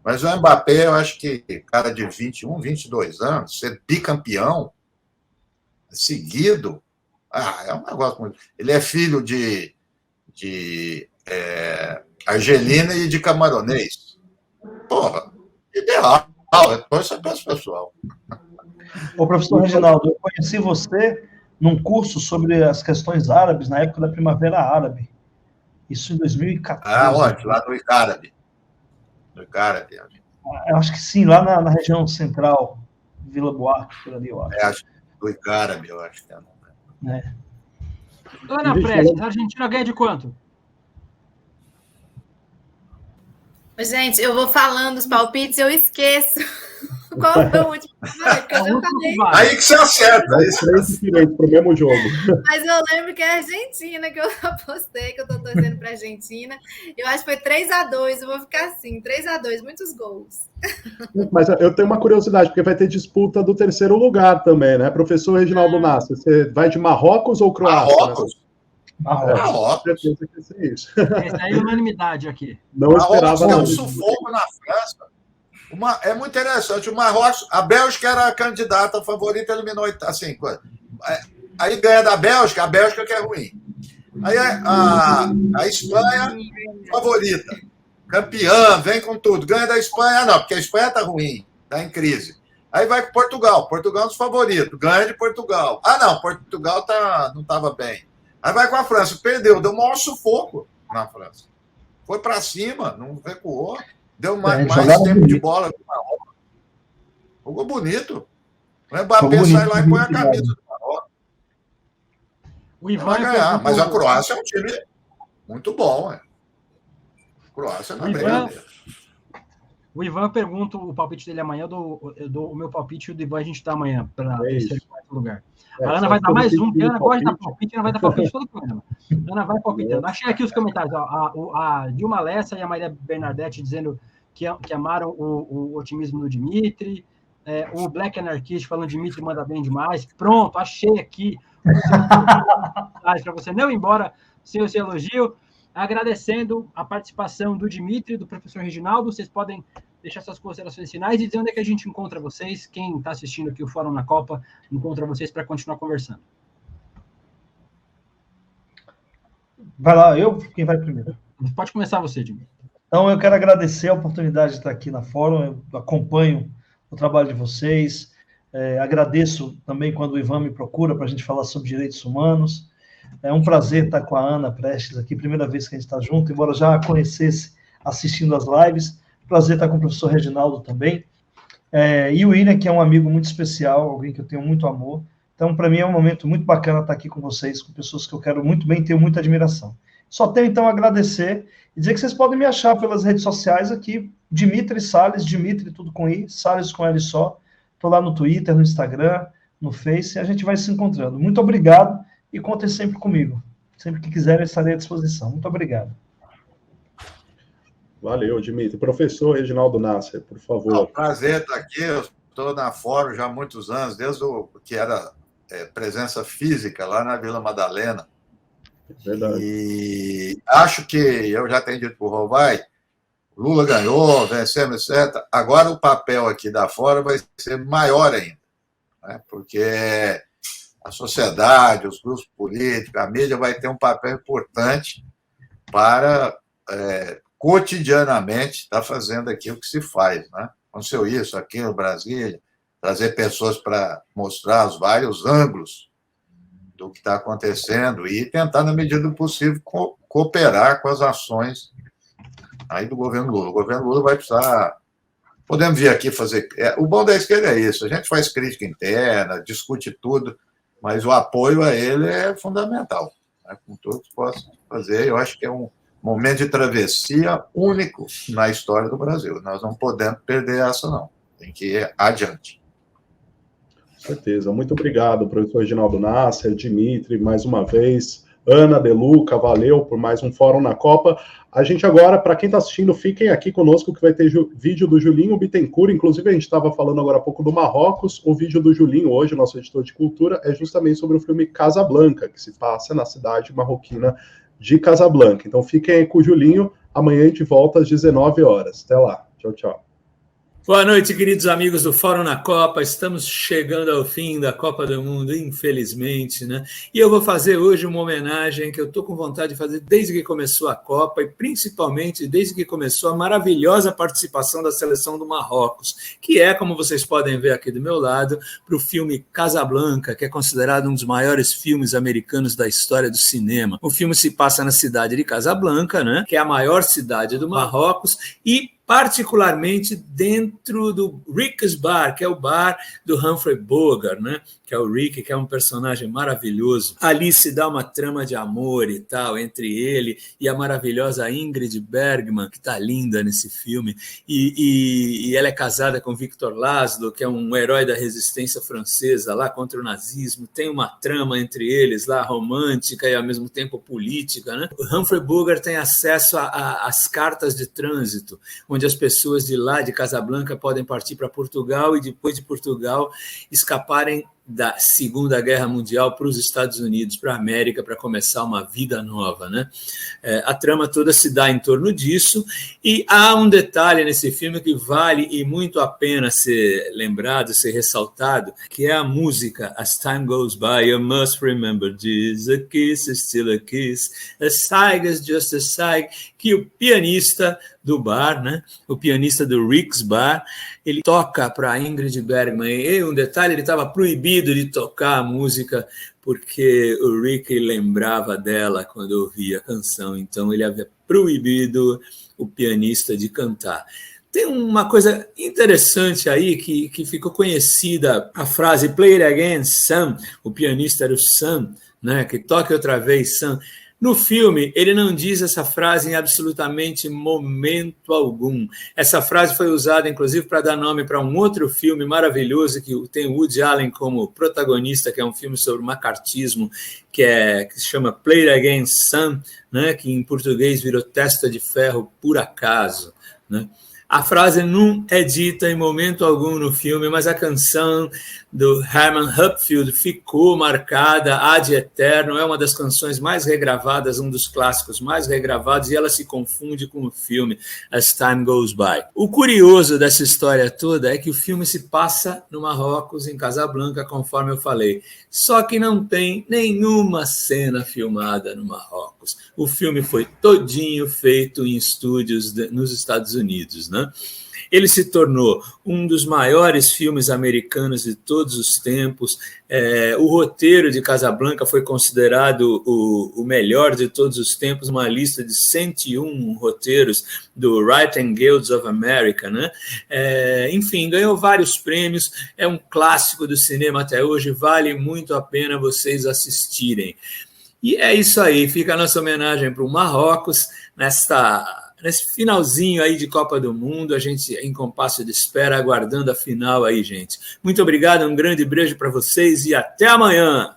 Mas o Mbappé, eu acho que cara de 21, 22 anos, ser bicampeão seguido... é um negócio muito... Ele é filho de argelina e de camaronês. Porra, ideal. Depois eu peço pessoal. Ô, professor Reginaldo, eu conheci você num curso sobre as questões árabes, na época da Primavera Árabe. Isso em 2014. Onde? Lá no Icarabe. No Icarabe. Eu acho que sim, lá na região central, Vila Buarque, por ali, eu acho. Do Icarabe, eu acho que é. Ana Prestes, a Argentina ganha de quanto? Gente, eu vou falando os palpites e eu esqueço qual foi o último. Aí que você acerta. Aí você direito para o mesmo jogo. Mas eu lembro que é a Argentina que eu apostei, que eu estou torcendo para a Argentina. Eu acho que foi 3-2, eu vou ficar assim, 3-2, muitos gols. Mas eu tenho uma curiosidade, porque vai ter disputa do terceiro lugar também, né? Professor Reginaldo Nasser, você vai de Marrocos ou Croácia? Marrocos. Né? Marrocos. Certeza que ia ser isso. Essa aí é unanimidade aqui. Não esperava nada. Um sufoco na França. É muito interessante. O Marrocos, a Bélgica era a candidata favorita, eliminou assim. Aí ganha da Bélgica, a Bélgica que é ruim. Aí a Espanha, favorita. Campeã, vem com tudo. Ganha da Espanha, não, porque a Espanha está ruim, está em crise. Aí vai com Portugal. Portugal é um dos favoritos. Ganha de Portugal. Não, Portugal não estava bem. Aí vai com a França. Perdeu, deu um maior sufoco na França. Foi para cima, não recuou. Deu mais tempo de bola. Jogou bonito. O Mbappé sai lá e põe a camisa do Marrocos. O Ivan vai ganhar, mas a Croácia é um time muito bom. A Croácia não é brincadeira. O Ivan pergunta o palpite dele amanhã, eu dou o meu palpite e o do Ivan a gente dá amanhã, para terceiro e quarto lugar. A Ana vai dar mais um, porque a Ana gosta de dar palpite, Ana vai dar palpite todo o programa. Ana vai palpitando. Achei aqui os comentários, ó, a Dilma Lessa e a Maria Bernadette dizendo que amaram o otimismo do Dimitri, o Black Anarchist falando Dimitri manda bem demais. Pronto, achei aqui para você não ir embora sem o seu elogio. Agradecendo a participação do Dimitri, do professor Reginaldo. Vocês podem deixar suas considerações finais e dizer onde é que a gente encontra vocês. Quem está assistindo aqui o Fórum na Copa encontra vocês para continuar conversando. Vai lá, quem vai primeiro? Pode começar você, Dimitri. Então, eu quero agradecer a oportunidade de estar aqui na Fórum. Eu acompanho o trabalho de vocês. Agradeço também quando o Ivan me procura para a gente falar sobre direitos humanos. É um prazer estar com a Ana Prestes aqui, primeira vez que a gente está junto, embora já a conhecesse assistindo as lives. Prazer estar com o professor Reginaldo também. E o William, que é um amigo muito especial, alguém que eu tenho muito amor. Então, para mim, é um momento muito bacana estar aqui com vocês, com pessoas que eu quero muito bem e tenho muita admiração. Só tenho, então, a agradecer e dizer que vocês podem me achar pelas redes sociais aqui, Dimitri Salles, Dimitri tudo com I, Salles com L só. Estou lá no Twitter, no Instagram, no Face, e a gente vai se encontrando. Muito obrigado. E contem sempre comigo. Sempre que quiserem, estarei à disposição. Muito obrigado. Valeu, Dimitri. Professor Reginaldo Nasser, por favor. É um prazer estar aqui. Eu estou na Fórum já há muitos anos, desde o que era presença física lá na Vila Madalena. Verdade. E acho que, eu já tenho dito para o Rovai, Lula ganhou, vencemos, etc. Agora o papel aqui da Fórum vai ser maior ainda, né? Porque a sociedade, os grupos políticos, a mídia vai ter um papel importante para cotidianamente estar fazendo aquilo que se faz, né? Aconteceu isso aqui no Brasil, trazer pessoas para mostrar os vários ângulos do que está acontecendo e tentar, na medida do possível, cooperar com as ações aí do governo Lula. O governo Lula vai precisar... Podemos vir aqui fazer... O bom da esquerda é isso, a gente faz crítica interna, discute tudo, mas o apoio a ele é fundamental, né? Com tudo que possa fazer. Eu acho que é um momento de travessia único na história do Brasil. Nós não podemos perder essa, não. Tem que ir adiante. Com certeza. Muito obrigado, professor Reginaldo Nasser, Dimitri, mais uma vez. Ana, Deluca, valeu por mais um Fórum na Copa. A gente agora, para quem está assistindo, fiquem aqui conosco que vai ter vídeo do Julinho Bittencourt. Inclusive, a gente estava falando agora há pouco do Marrocos. O vídeo do Julinho, hoje, nosso editor de cultura, é justamente sobre o filme Casablanca, que se passa na cidade marroquina de Casablanca. Então, fiquem aí com o Julinho. Amanhã a gente volta às 19 horas. Até lá. Tchau, tchau. Boa noite, queridos amigos do Fórum na Copa. Estamos chegando ao fim da Copa do Mundo, infelizmente, né? E eu vou fazer hoje uma homenagem que eu estou com vontade de fazer desde que começou a Copa e principalmente desde que começou a maravilhosa participação da seleção do Marrocos, que é, como vocês podem ver aqui do meu lado, para o filme Casablanca, que é considerado um dos maiores filmes americanos da história do cinema. O filme se passa na cidade de Casablanca, né? Que é a maior cidade do Marrocos e particularmente dentro do Rick's Bar, que é o bar do Humphrey Bogart, né? Que é o Rick, que é um personagem maravilhoso. Ali se dá uma trama de amor e tal, entre ele e a maravilhosa Ingrid Bergman, que está linda nesse filme, e ela é casada com Victor Laszlo, que é um herói da resistência francesa lá contra o nazismo. Tem uma trama entre eles lá, romântica e ao mesmo tempo política, né? O Humphrey Bogart tem acesso às cartas de trânsito, onde as pessoas de lá, de Casablanca, podem partir para Portugal e depois de Portugal escaparem da Segunda Guerra Mundial para os Estados Unidos, para a América, para começar uma vida nova, né? A trama toda se dá em torno disso, e há um detalhe nesse filme que vale e muito a pena ser lembrado, ser ressaltado, que é a música As Time Goes By, You Must Remember This, A Kiss is Still a Kiss, A Sigh is Just a Sigh, que o pianista do bar, né? O pianista do Rick's Bar, ele toca para Ingrid Bergman. E um detalhe, ele estava proibido de tocar a música porque o Ricky lembrava dela quando ouvia a canção, então ele havia proibido o pianista de cantar. Tem uma coisa interessante aí que ficou conhecida, a frase "Play it again, Sam", o pianista era o Sam, né, que toque outra vez, Sam. No filme, ele não diz essa frase em absolutamente momento algum. Essa frase foi usada, inclusive, para dar nome para um outro filme maravilhoso que tem o Woody Allen como protagonista, que é um filme sobre macartismo, que se chama "Play It Again, Sam", né, que em português virou "Testa de Ferro por Acaso", né? A frase não é dita em momento algum no filme, mas a canção do Herman Hupfield ficou marcada ad eterno, é uma das canções mais regravadas, um dos clássicos mais regravados, e ela se confunde com o filme As Time Goes By. O curioso dessa história toda é que o filme se passa no Marrocos, em Casablanca, conforme eu falei, só que não tem nenhuma cena filmada no Marrocos. O filme foi todinho feito em estúdios nos Estados Unidos, né? Ele se tornou um dos maiores filmes americanos de todos os tempos. O roteiro de Casablanca foi considerado o melhor de todos os tempos, uma lista de 101 roteiros do Writing Guilds of America, né? Enfim, ganhou vários prêmios, é um clássico do cinema até hoje, vale muito a pena vocês assistirem. E é isso aí, fica a nossa homenagem para o Marrocos, nesse finalzinho aí de Copa do Mundo, a gente em compasso de espera, aguardando a final aí, gente. Muito obrigado, um grande beijo para vocês e até amanhã!